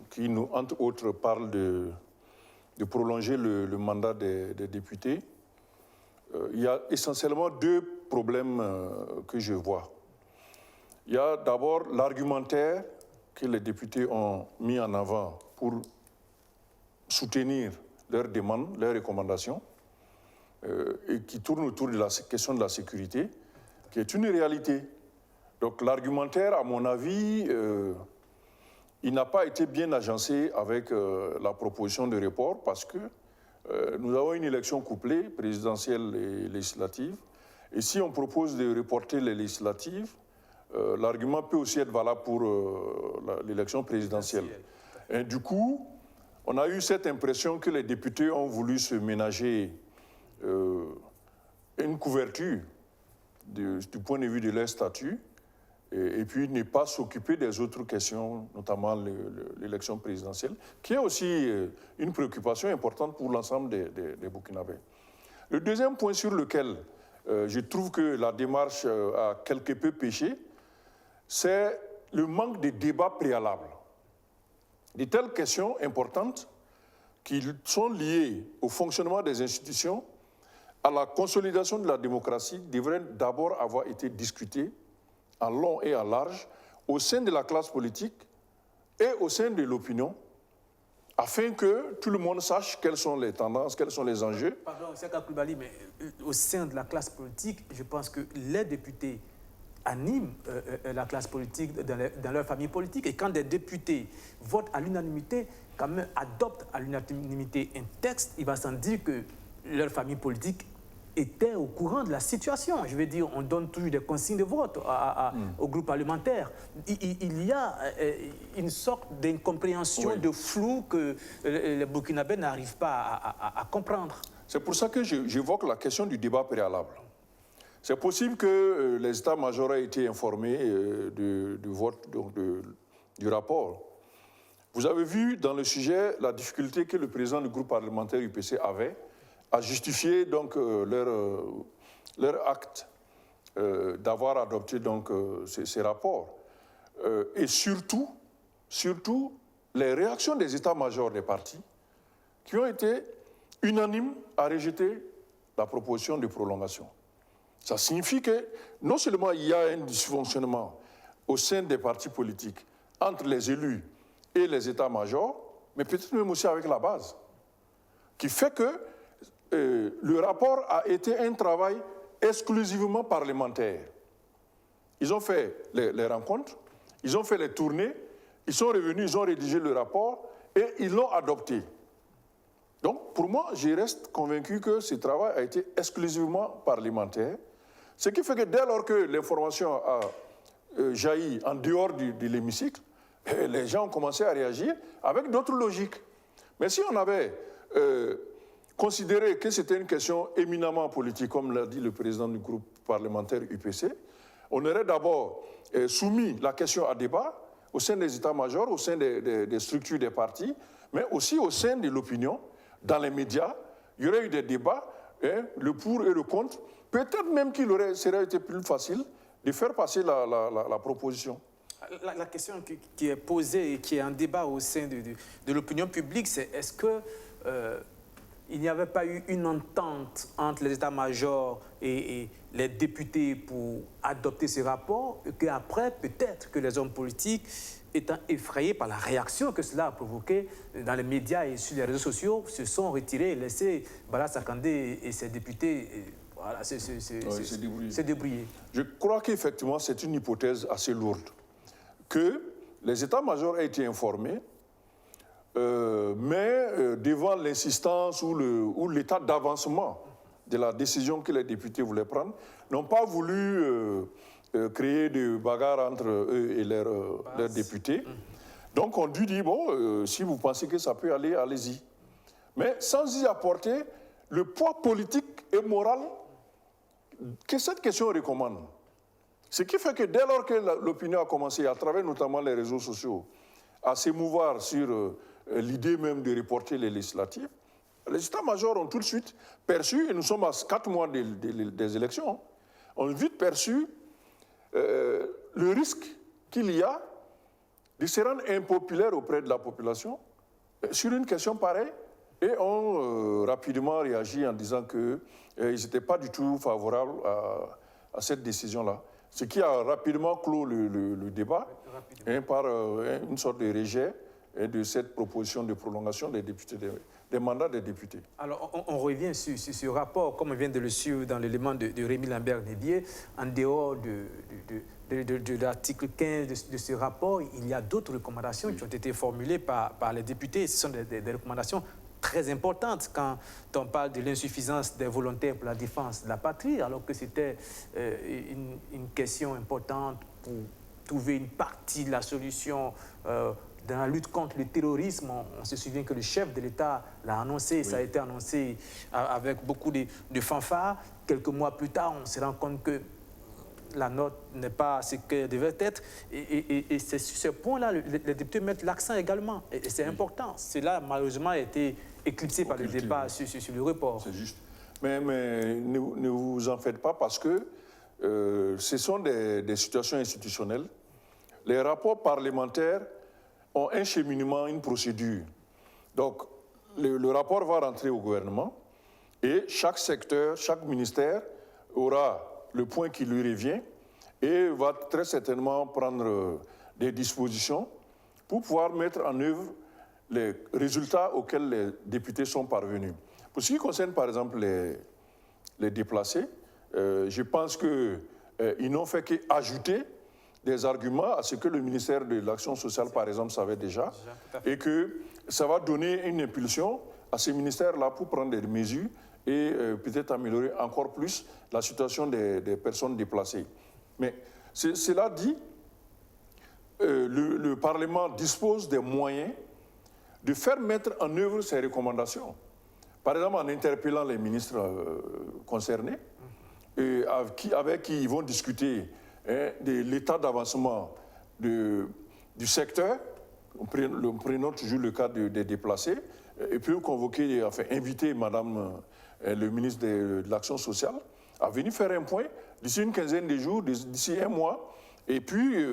qui, nous, entre autres, parle de prolonger le mandat des députés, il y a essentiellement deux problèmes que je vois. Il y a d'abord l'argumentaire que les députés ont mis en avant pour soutenir leurs demandes, leurs recommandations, et qui tourne autour de la question de la sécurité, qui est une réalité. Donc l'argumentaire, à mon avis, il n'a pas été bien agencé avec la proposition de report parce que nous avons une élection couplée, présidentielle et législative. Et si on propose de reporter les législatives, l'argument peut aussi être valable pour l'élection présidentielle. Et du coup, on a eu cette impression que les députés ont voulu se ménager une couverture du point de vue de leur statut et puis ne pas s'occuper des autres questions, notamment l'élection présidentielle, qui est aussi une préoccupation importante pour l'ensemble des Burkinabés. Le deuxième point sur lequel je trouve que la démarche a quelque peu péché, c'est le manque de débat préalable. De telles questions importantes qui sont liées au fonctionnement des institutions, à la consolidation de la démocratie, devraient d'abord avoir été discutées en long et en large au sein de la classe politique et au sein de l'opinion, afin que tout le monde sache quelles sont les tendances, quels sont les enjeux. Pardon, Siaka Coulibaly, mais au sein de la classe politique, je pense que les députés animent la classe politique dans leur famille politique. Et quand des députés votent à l'unanimité, quand même adoptent à l'unanimité un texte, il va sans dire que leur famille politique était au courant de la situation. Je veux dire, on donne toujours des consignes de vote au groupe parlementaire. Il y a une sorte d'incompréhension, de flou que les Burkinabés n'arrivent pas à comprendre. C'est pour ça que j'évoque la question du débat préalable. C'est possible que les états-majors aient été informés du vote du rapport. Vous avez vu dans le sujet la difficulté que le président du groupe parlementaire UPC avait à justifier donc leur acte d'avoir adopté donc ces rapports. Et surtout, les réactions des états-majors des partis qui ont été unanimes à rejeter la proposition de prolongation. Ça signifie que non seulement il y a un dysfonctionnement au sein des partis politiques entre les élus et les états-majors, mais peut-être même aussi avec la base, qui fait que le rapport a été un travail exclusivement parlementaire. Ils ont fait les rencontres, ils ont fait les tournées, ils sont revenus, ils ont rédigé le rapport et ils l'ont adopté. Donc, pour moi, je reste convaincu que ce travail a été exclusivement parlementaire, ce qui fait que dès lors que l'information a jailli en dehors de l'hémicycle, les gens ont commencé à réagir avec d'autres logiques. Mais si on avait considéré que c'était une question éminemment politique, comme l'a dit le président du groupe parlementaire UPC, on aurait d'abord soumis la question à débat au sein des états-majors, au sein des structures des partis, mais aussi au sein de l'opinion, dans les médias. Il y aurait eu des débats, le pour et le contre. Peut-être même qu'il serait été plus facile de faire passer la proposition. La question qui est posée et qui est en débat au sein de l'opinion publique, c'est est-ce que il n'y avait pas eu une entente entre les états-majors et les députés pour adopter ce rapport, et qu'après, peut-être que les hommes politiques, étant effrayés par la réaction que cela a provoqué dans les médias et sur les réseaux sociaux, se sont retirés et laissé Bala Sakandé et ses députés se débrouiller. Je crois qu'effectivement, c'est une hypothèse assez lourde. Que les états-majors aient été informés, mais devant l'insistance ou l'état d'avancement de la décision que les députés voulaient prendre, n'ont pas voulu créer de bagarre entre eux et leurs députés. Donc on lui dit, bon, si vous pensez que ça peut aller, allez-y. Mais sans y apporter le poids politique et moral que cette question recommande. Ce qui fait que dès lors que l'opinion a commencé, à travers notamment les réseaux sociaux, à s'émouvoir sur l'idée même de reporter les législatives, les états-majors ont tout de suite perçu, et nous sommes à 4 mois des élections, ont vite perçu le risque qu'il y a de se rendre impopulaire auprès de la population sur une question pareille, et ont rapidement réagi en disant qu'ils n'étaient pas du tout favorables à cette décision-là. Ce qui a rapidement clos le débat par une sorte de rejet de cette proposition de prolongation des mandats des députés. Alors, on revient sur ce rapport, comme on vient de le suivre dans l'élément de Rémi Lambert-Nédier. En dehors de l'article 15 de ce rapport, il y a d'autres recommandations qui ont été formulées par les députés. Ce sont des recommandations très importante quand on parle de l'insuffisance des volontaires pour la défense de la patrie, alors que c'était une question importante pour trouver une partie de la solution dans la lutte contre le terrorisme. On se souvient que le chef de l'État l'a annoncé, oui. Ça a été annoncé avec beaucoup de fanfares. Quelques mois plus tard, on se rend compte que la note n'est pas ce qu'elle devait être. Et c'est sur ce point-là, les députés mettent l'accent également. Et c'est important. Cela, malheureusement, a été éclipsé par le débat sur le report. C'est juste. Mais ne vous en faites pas parce que ce sont des situations institutionnelles. Les rapports parlementaires ont un cheminement, une procédure. Donc, le rapport va rentrer au gouvernement et chaque secteur, chaque ministère aura le point qui lui revient et va très certainement prendre des dispositions pour pouvoir mettre en œuvre les résultats auxquels les députés sont parvenus. Pour ce qui concerne par exemple les déplacés, je pense qu'ils n'ont fait qu'ajouter des arguments à ce que le ministère de l'Action sociale, par exemple, savait déjà, et que ça va donner une impulsion à ces ministères-là pour prendre des mesures et peut-être améliorer encore plus la situation des personnes déplacées. Mais cela dit, le Parlement dispose des moyens de faire mettre en œuvre ces recommandations. Par exemple, en interpellant les ministres concernés, avec qui ils vont discuter de l'état d'avancement du secteur. Prenons toujours le cas des déplacés, et puis convoquer, enfin inviter Madame le ministre de l'Action sociale à venir faire un point d'ici une quinzaine de jours, d'ici un mois, et puis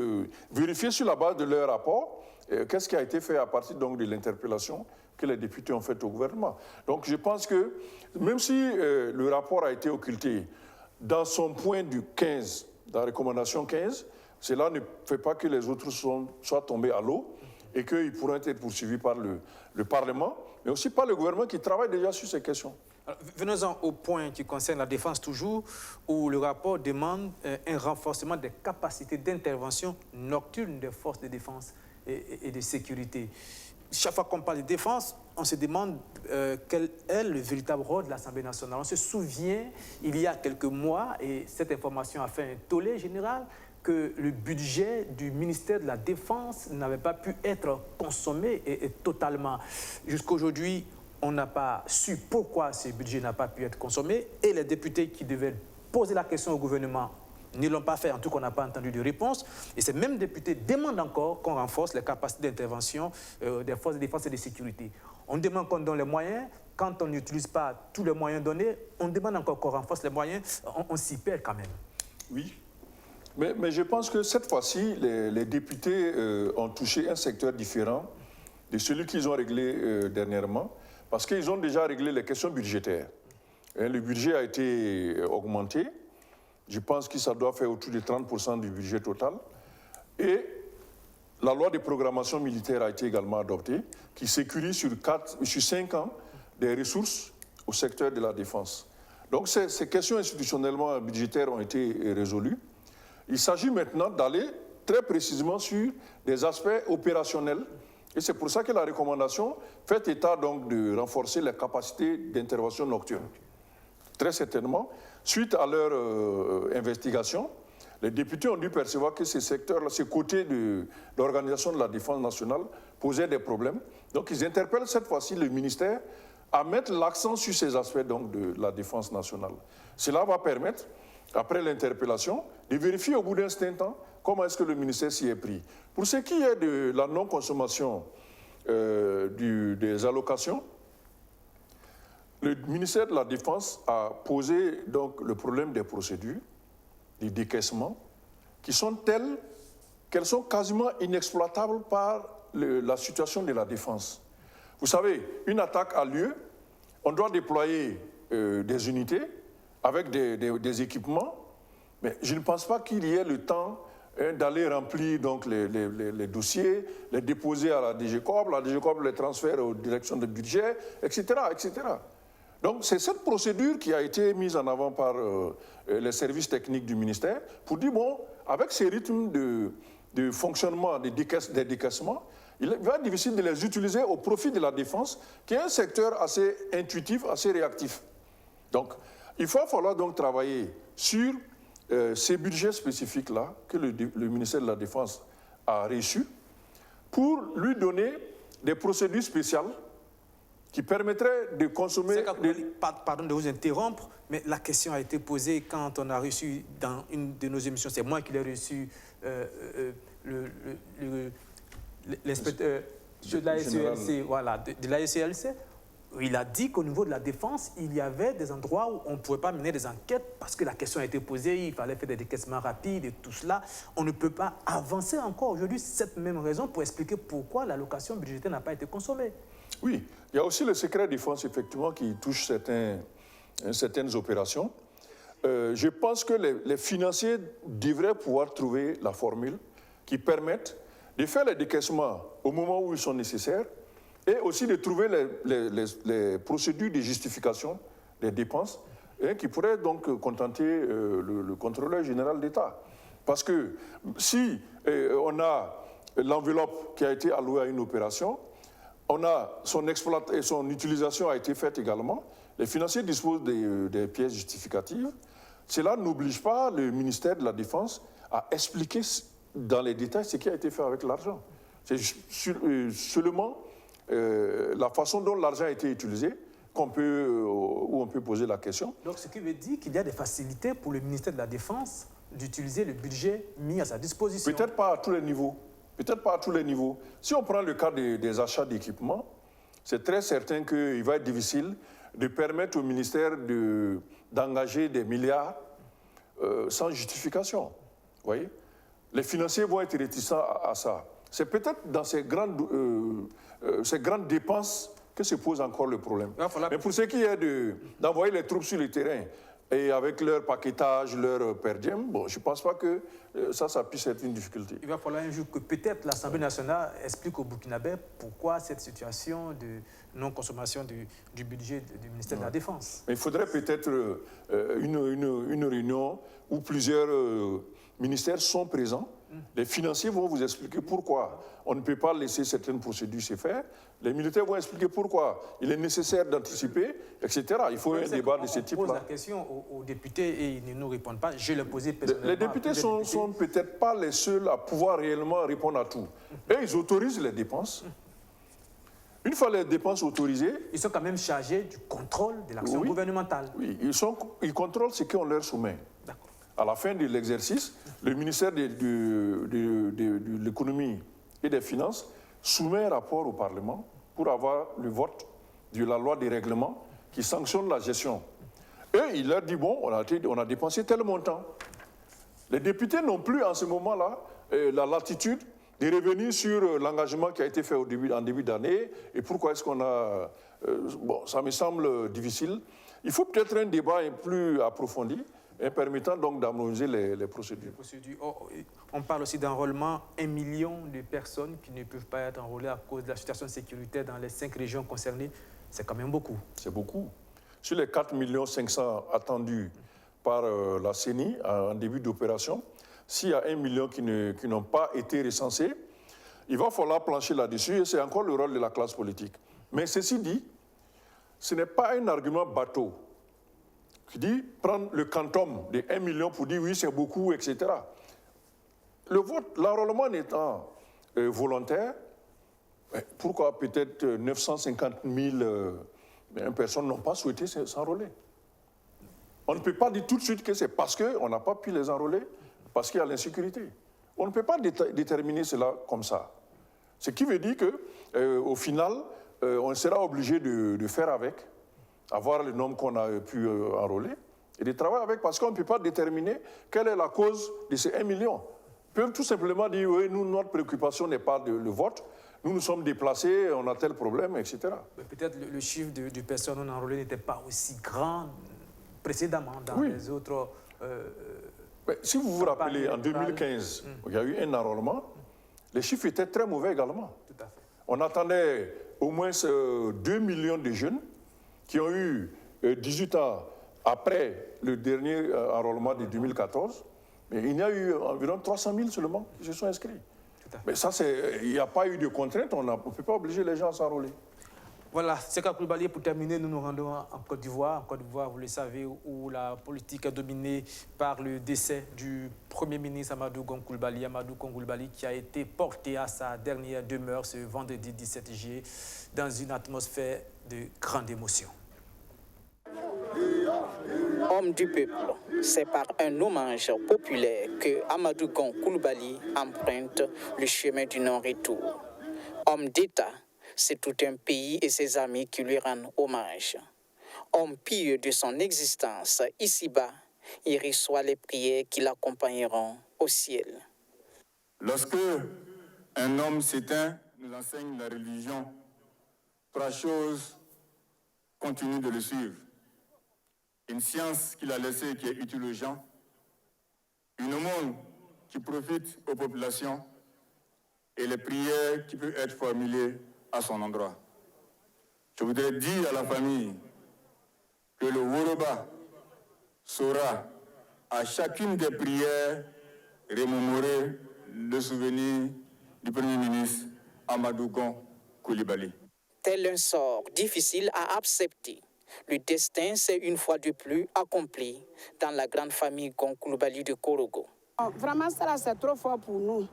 vérifier sur la base de leur rapport qu'est-ce qui a été fait à partir donc de l'interpellation que les députés ont faite au gouvernement. Donc je pense que même si le rapport a été occulté dans son point du 15, dans la recommandation 15, cela ne fait pas que les autres soient tombés à l'eau et qu'ils pourraient être poursuivis par le Parlement, mais aussi par le gouvernement qui travaille déjà sur ces questions. Venons-en au point qui concerne la défense toujours, où le rapport demande un renforcement des capacités d'intervention nocturne des forces de défense et de sécurité. Chaque fois qu'on parle de défense, on se demande quel est le véritable rôle de l'Assemblée nationale. On se souvient, il y a quelques mois, et cette information a fait un tollé général, que le budget du ministère de la Défense n'avait pas pu être consommé et totalement. Jusqu'à aujourd'hui, on n'a pas su pourquoi ce budget n'a pas pu être consommé, et les députés qui devaient poser la question au gouvernement ne l'ont pas fait, en tout cas on n'a pas entendu de réponse, et ces mêmes députés demandent encore qu'on renforce les capacités d'intervention des forces de défense et de sécurité. On demande qu'on donne les moyens, quand on n'utilise pas tous les moyens donnés, on demande encore qu'on renforce les moyens, on s'y perd quand même. Oui, mais je pense que cette fois-ci, les députés ont touché un secteur différent de celui qu'ils ont réglé dernièrement, parce qu'ils ont déjà réglé les questions budgétaires. Le budget a été augmenté. Je pense que ça doit faire autour de 30% du budget total. Et la loi de programmation militaire a été également adoptée, qui sécurise sur 5 ans des ressources au secteur de la défense. Donc ces questions institutionnellement budgétaires ont été résolues. Il s'agit maintenant d'aller très précisément sur des aspects opérationnels Et c'est pour ça que la recommandation fait état donc de renforcer les capacités d'intervention nocturne. Très certainement, suite à leur investigation, les députés ont dû percevoir que ces secteurs-là, ces côtés de l'Organisation de la Défense nationale posaient des problèmes. Donc ils interpellent cette fois-ci le ministère à mettre l'accent sur ces aspects donc, de la défense nationale. Cela va permettre, après l'interpellation, de vérifier au bout d'un certain temps comment est-ce que le ministère s'y est pris. Pour ce qui est de la non-consommation des allocations, le ministère de la Défense a posé donc, le problème des procédures, des décaissements, qui sont telles qu'elles sont quasiment inexploitables par la situation de la défense. Vous savez, une attaque a lieu, on doit déployer des unités avec des équipements, mais je ne pense pas qu'il y ait le temps d'aller remplir donc, les dossiers, les déposer à la DGCOP les transfère aux directions de budget, etc., etc. Donc c'est cette procédure qui a été mise en avant par les services techniques du ministère pour dire, bon, avec ces rythmes de fonctionnement des décaissements, il va être difficile de les utiliser au profit de la défense, qui est un secteur assez intuitif, assez réactif. Donc, il va falloir donc travailler sur ces budgets spécifiques-là que le ministère de la Défense a reçus pour lui donner des procédures spéciales qui permettraient de consommer... Pardon de vous interrompre, mais la question a été posée quand on a reçu dans une de nos émissions, c'est moi qui l'ai reçu, l'inspecteur de la SELC, voilà, de la SELC. Il a dit qu'au niveau de la défense, il y avait des endroits où on ne pouvait pas mener des enquêtes parce que la question a été posée, il fallait faire des décaissements rapides et tout cela. On ne peut pas avancer encore aujourd'hui cette même raison pour expliquer pourquoi l'allocation budgétaire n'a pas été consommée. Oui, il y a aussi le secret défense, effectivement, qui touche certaines opérations. Je pense que les financiers devraient pouvoir trouver la formule qui permette de faire les décaissements au moment où ils sont nécessaires et aussi de trouver les procédures de justification des dépenses qui pourraient donc contenter le contrôleur général d'État. Parce que si on a l'enveloppe qui a été allouée à une opération, on a son utilisation a été faite également, les financiers disposent des pièces justificatives, cela n'oblige pas le ministère de la Défense à expliquer dans les détails ce qui a été fait avec l'argent. C'est seulement la façon dont l'argent a été utilisé où on peut poser la question. Donc ce qui veut dire qu'il y a des facilités pour le ministère de la Défense d'utiliser le budget mis à sa disposition. Peut-être pas à tous les niveaux. Peut-être pas à tous les niveaux. Si on prend le cas des achats d'équipements, c'est très certain qu'il va être difficile de permettre au ministère d'engager des milliards sans justification. Vous voyez ? Les financiers vont être réticents à ça. C'est peut-être dans ces grandes dépenses que se pose encore le problème. Mais pour ce qui est d'envoyer les troupes sur le terrain, et avec leur paquetage, leur per diem, bon, je ne pense pas que ça puisse être une difficulté. Il va falloir un jour que peut-être l'Assemblée nationale explique aux Burkinabés pourquoi cette situation de non-consommation du budget du ministère de la Défense. Mais il faudrait peut-être une réunion où plusieurs ministères sont présents. Les financiers vont vous expliquer pourquoi on ne peut pas laisser certaines procédures se faire. Les militaires vont expliquer pourquoi il est nécessaire d'anticiper, etc. Il faut un débat de ce type-là. On pose la question aux députés et ils ne nous répondent pas. Je l'ai posé personnellement. Les députés sont peut-être pas les seuls à pouvoir réellement répondre à tout. Et ils autorisent les dépenses. Une fois les dépenses autorisées... Ils sont quand même chargés du contrôle de l'action gouvernementale. Oui, ils contrôlent ce qu'on leur soumet. À la fin de l'exercice, le ministère de l'économie et des finances soumet un rapport au Parlement pour avoir le vote de la loi des règlements qui sanctionne la gestion. Et il leur dit, bon, on a dépensé tel montant. Les députés n'ont plus en ce moment-là la latitude de revenir sur l'engagement qui a été fait en début d'année et pourquoi est-ce qu'on a... bon, ça me semble difficile. Il faut peut-être un débat plus approfondi et permettant donc d'harmoniser les procédures. On parle aussi d'enrôlement, 1 million de personnes qui ne peuvent pas être enrôlées à cause de la situation sécuritaire dans les 5 régions concernées. C'est quand même beaucoup. C'est beaucoup. Sur les 4 500 000 attendus par la CENI en début d'opération, s'il y a 1 million qui n'ont pas été recensés, il va falloir plancher là-dessus et c'est encore le rôle de la classe politique. Mais ceci dit, ce n'est pas un argument bateau qui dit prendre le quantum de 1 million pour dire oui, c'est beaucoup, etc. Le vote, l'enrôlement étant volontaire, pourquoi peut-être 950 000 personnes n'ont pas souhaité s'enrôler? On ne peut pas dire tout de suite que c'est parce qu'on n'a pas pu les enrôler, parce qu'il y a l'insécurité. On ne peut pas déterminer cela comme ça. Ce qui veut dire qu'au final, on sera obligé de faire avec, avoir le nombre qu'on a pu enrôler, et de travailler avec, parce qu'on ne peut pas déterminer quelle est la cause de ces 1 million. Ils peuvent tout simplement dire, oui, nous, notre préoccupation n'est pas le vote, nous sommes déplacés, on a tel problème, etc. Peut-être le chiffre de personnes non enrôlées n'était pas aussi grand précédemment dans les autres... si vous vous rappelez, en 2015, il y a eu un enrôlement, les chiffres étaient très mauvais également. Tout à fait. On attendait au moins 2 millions de jeunes qui ont eu 18 ans après le dernier enrôlement de 2014, mais il y a eu environ 300 000 seulement qui se sont inscrits. Mais ça, il n'y a pas eu de contrainte, on ne peut pas obliger les gens à s'enrôler. Voilà, Seka Coulibaly, pour terminer, nous nous rendons en Côte d'Ivoire. En Côte d'Ivoire, vous le savez, où la politique est dominée par le décès du Premier ministre Amadou Gon Coulibaly. Amadou Gon Coulibaly qui a été porté à sa dernière demeure ce vendredi 17 juillet dans une atmosphère de grande émotion. Homme du peuple, c'est par un hommage populaire que Amadou Gon Coulibaly emprunte le chemin du non-retour. Homme d'État, c'est tout un pays et ses amis qui lui rendent hommage. Homme pieux de son existence, ici-bas, il reçoit les prières qui l'accompagneront au ciel. Lorsque un homme s'éteint, nous enseigne la religion, 3 choses continuent de le suivre. Une science qu'il a laissée qui est utile aux gens, une aumône qui profite aux populations et les prières qui peuvent être formulées à son endroit. Je voudrais dire à la famille que le Woroba saura à chacune des prières remémorer le souvenir du Premier ministre Amadou Gon Coulibaly. Tel un sort difficile à accepter, le destin s'est une fois de plus accompli dans la grande famille Gon Coulibaly de Korogo. Vraiment, ça c'est trop fort pour nous.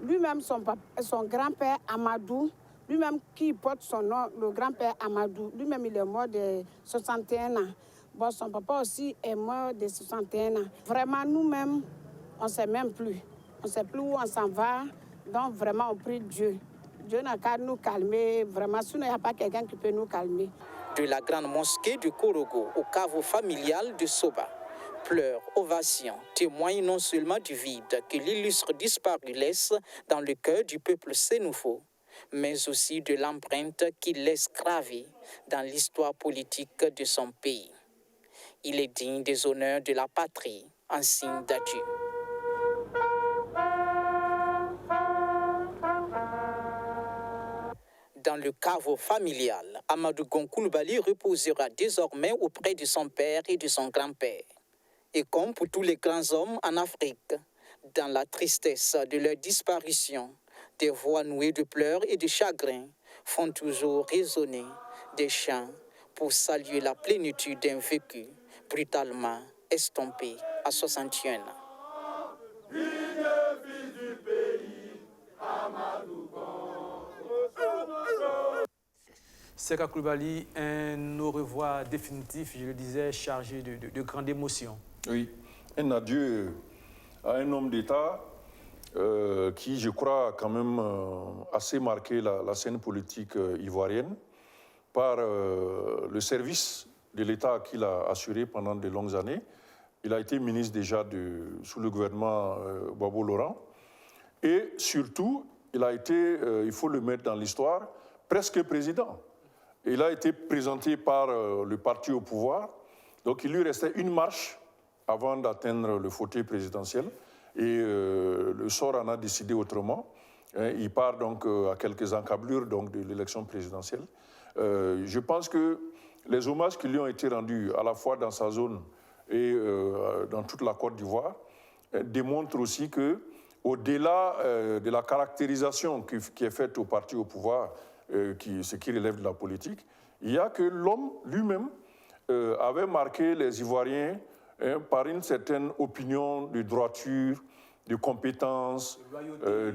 Lui-même, son grand-père Amadou, lui-même qui porte son nom, le grand-père Amadou, lui-même il est mort de 61 ans. Bon, son papa aussi est mort de 61 ans. Vraiment, nous-mêmes, on ne sait même plus. On ne sait plus où on s'en va. Donc, vraiment, on prie Dieu. Dieu n'a qu'à nous calmer. Vraiment, sinon, il n'y a pas quelqu'un qui peut nous calmer. De la grande mosquée de Korogo au caveau familial de Soba, pleurs, ovations témoignent non seulement du vide que l'illustre disparu laisse dans le cœur du peuple sénoufo, mais aussi de l'empreinte qu'il laisse gravée dans l'histoire politique de son pays. Il est digne des honneurs de la patrie en signe d'adieu. Dans le caveau familial, Amadou Gon Coulibaly reposera désormais auprès de son père et de son grand-père. Et comme pour tous les grands hommes en Afrique, dans la tristesse de leur disparition, des voix nouées de pleurs et de chagrin font toujours résonner des chants pour saluer la plénitude d'un vécu brutalement estompé à 61 ans. Seka Coulibaly, un au revoir définitif, je le disais, chargé de grandes émotions. Oui, un adieu à un homme d'État qui, je crois, a quand même assez marqué la scène politique ivoirienne par le service de l'État qu'il a assuré pendant de longues années. Il a été ministre déjà sous le gouvernement Gbagbo Laurent. Et surtout, il a été, il faut le mettre dans l'histoire, presque président. Il a été présenté par le parti au pouvoir. Donc il lui restait une marche avant d'atteindre le fauteuil présidentiel. Et le sort en a décidé autrement. Il part donc à quelques encablures donc, de l'élection présidentielle. Je pense que les hommages qui lui ont été rendus, à la fois dans sa zone et dans toute la Côte d'Ivoire, démontrent aussi que, au-delà de la caractérisation qui est faite au parti au pouvoir, ce qui relève de la politique, il y a que l'homme lui-même avait marqué les Ivoiriens par une certaine opinion de droiture, de compétence,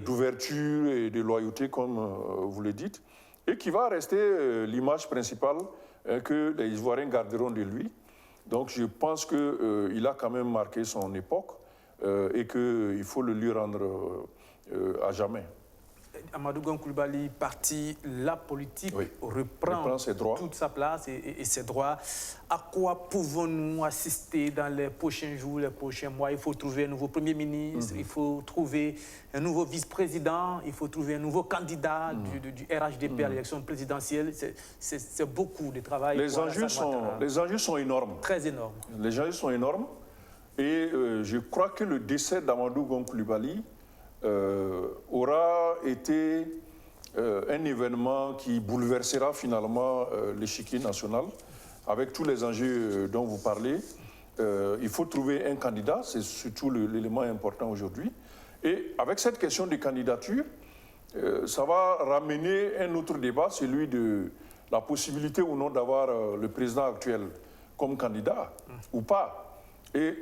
d'ouverture et de loyauté, comme vous le dites, et qui va rester l'image principale que les Ivoiriens garderont de lui. Donc je pense qu'il a quand même marqué son époque et qu'il faut le lui rendre à jamais. Amadou Gon Coulibaly, parti, la politique reprend toute sa place et ses droits. À quoi pouvons-nous assister dans les prochains jours, les prochains mois? Il faut trouver un nouveau Premier ministre, il faut trouver un nouveau vice-président, il faut trouver un nouveau candidat du RHDP à l'élection présidentielle. C'est beaucoup de travail. Les enjeux sont énormes. Très énormes. Les enjeux sont énormes. Et je crois que le décès d'Amadou Gon Coulibaly aura été un événement qui bouleversera finalement l'échiquier national avec tous les enjeux dont vous parlez. Il faut trouver un candidat, c'est surtout l'élément important aujourd'hui. Et avec cette question de candidature, ça va ramener un autre débat, celui de la possibilité ou non d'avoir le président actuel comme candidat ou pas. Et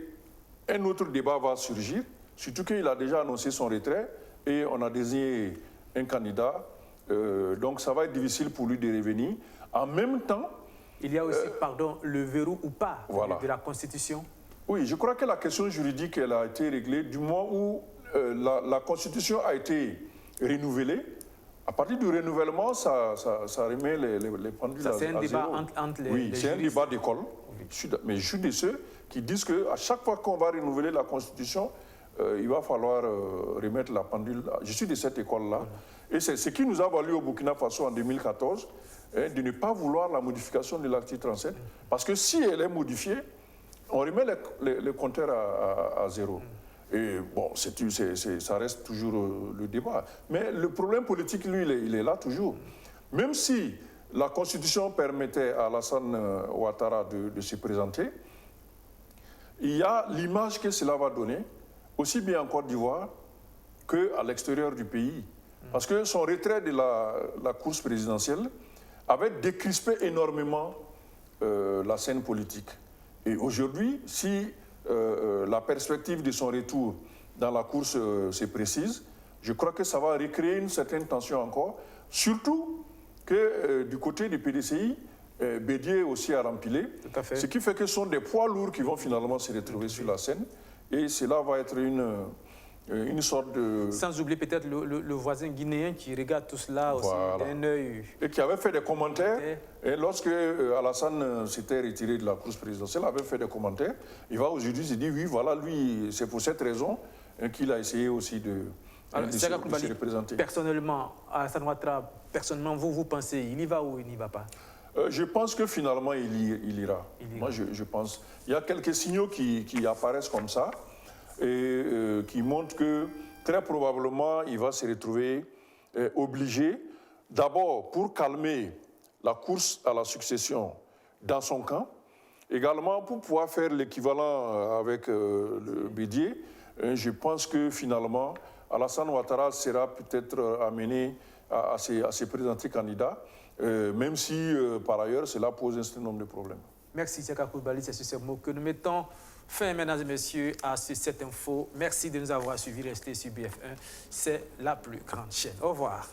un autre débat va surgir. Surtout qu'il a déjà annoncé son retrait et on a désigné un candidat. Donc ça va être difficile pour lui de revenir. En même temps... Il y a aussi, le verrou ou pas de la Constitution. Oui, je crois que la question juridique elle a été réglée du moment où la Constitution a été renouvelée. À partir du renouvellement, ça remet les pendules à zéro. C'est un débat entre les Oui, c'est un débat d'école. Mais je suis de ceux qui disent qu'à chaque fois qu'on va renouveler la Constitution, il va falloir remettre la pendule. Je suis de cette école-là. Et c'est ce qui nous a valu au Burkina Faso en 2014 de ne pas vouloir la modification de l'article 37. Parce que si elle est modifiée, on remet les compteurs à zéro. Et bon, ça reste toujours le débat. Mais le problème politique, lui, il est là toujours. Même si la Constitution permettait à Alassane Ouattara de se présenter, il y a l'image que cela va donner, aussi bien en Côte d'Ivoire qu'à l'extérieur du pays. Parce que son retrait de la course présidentielle avait décrispé énormément la scène politique. Et aujourd'hui, si la perspective de son retour dans la course se précise, je crois que ça va recréer une certaine tension encore, surtout que du côté du PDCI, Bédié aussi a rempilé, ce qui fait que ce sont des poids lourds qui vont finalement se retrouver sur la scène. Et cela va être une sorte de... Sans oublier peut-être le voisin guinéen qui regarde tout cela aussi d'un œil. Et qui avait fait des commentaires. Et lorsque Alassane s'était retiré de la course présidentielle, il avait fait des commentaires. Il va aujourd'hui se dire, oui, voilà, lui, c'est pour cette raison qu'il a essayé aussi de se représenter. Personnellement, Alassane Ouattara, personnellement, vous pensez, il y va ou il n'y va pas? Je pense que finalement, il ira. Moi, je pense. Il y a quelques signaux qui apparaissent comme ça et qui montrent que très probablement, il va se retrouver obligé, d'abord pour calmer la course à la succession dans son camp, également pour pouvoir faire l'équivalent avec le Bédié. Je pense que finalement, Alassane Ouattara sera peut-être amené à se présenter candidat. Même si, par ailleurs, cela pose un certain nombre de problèmes. Merci, Siaka Coulibaly. C'est sur ces mots que nous mettons fin, mesdames et messieurs, à cette info. Merci de nous avoir suivis. Restez sur BF1. C'est la plus grande chaîne. Au revoir.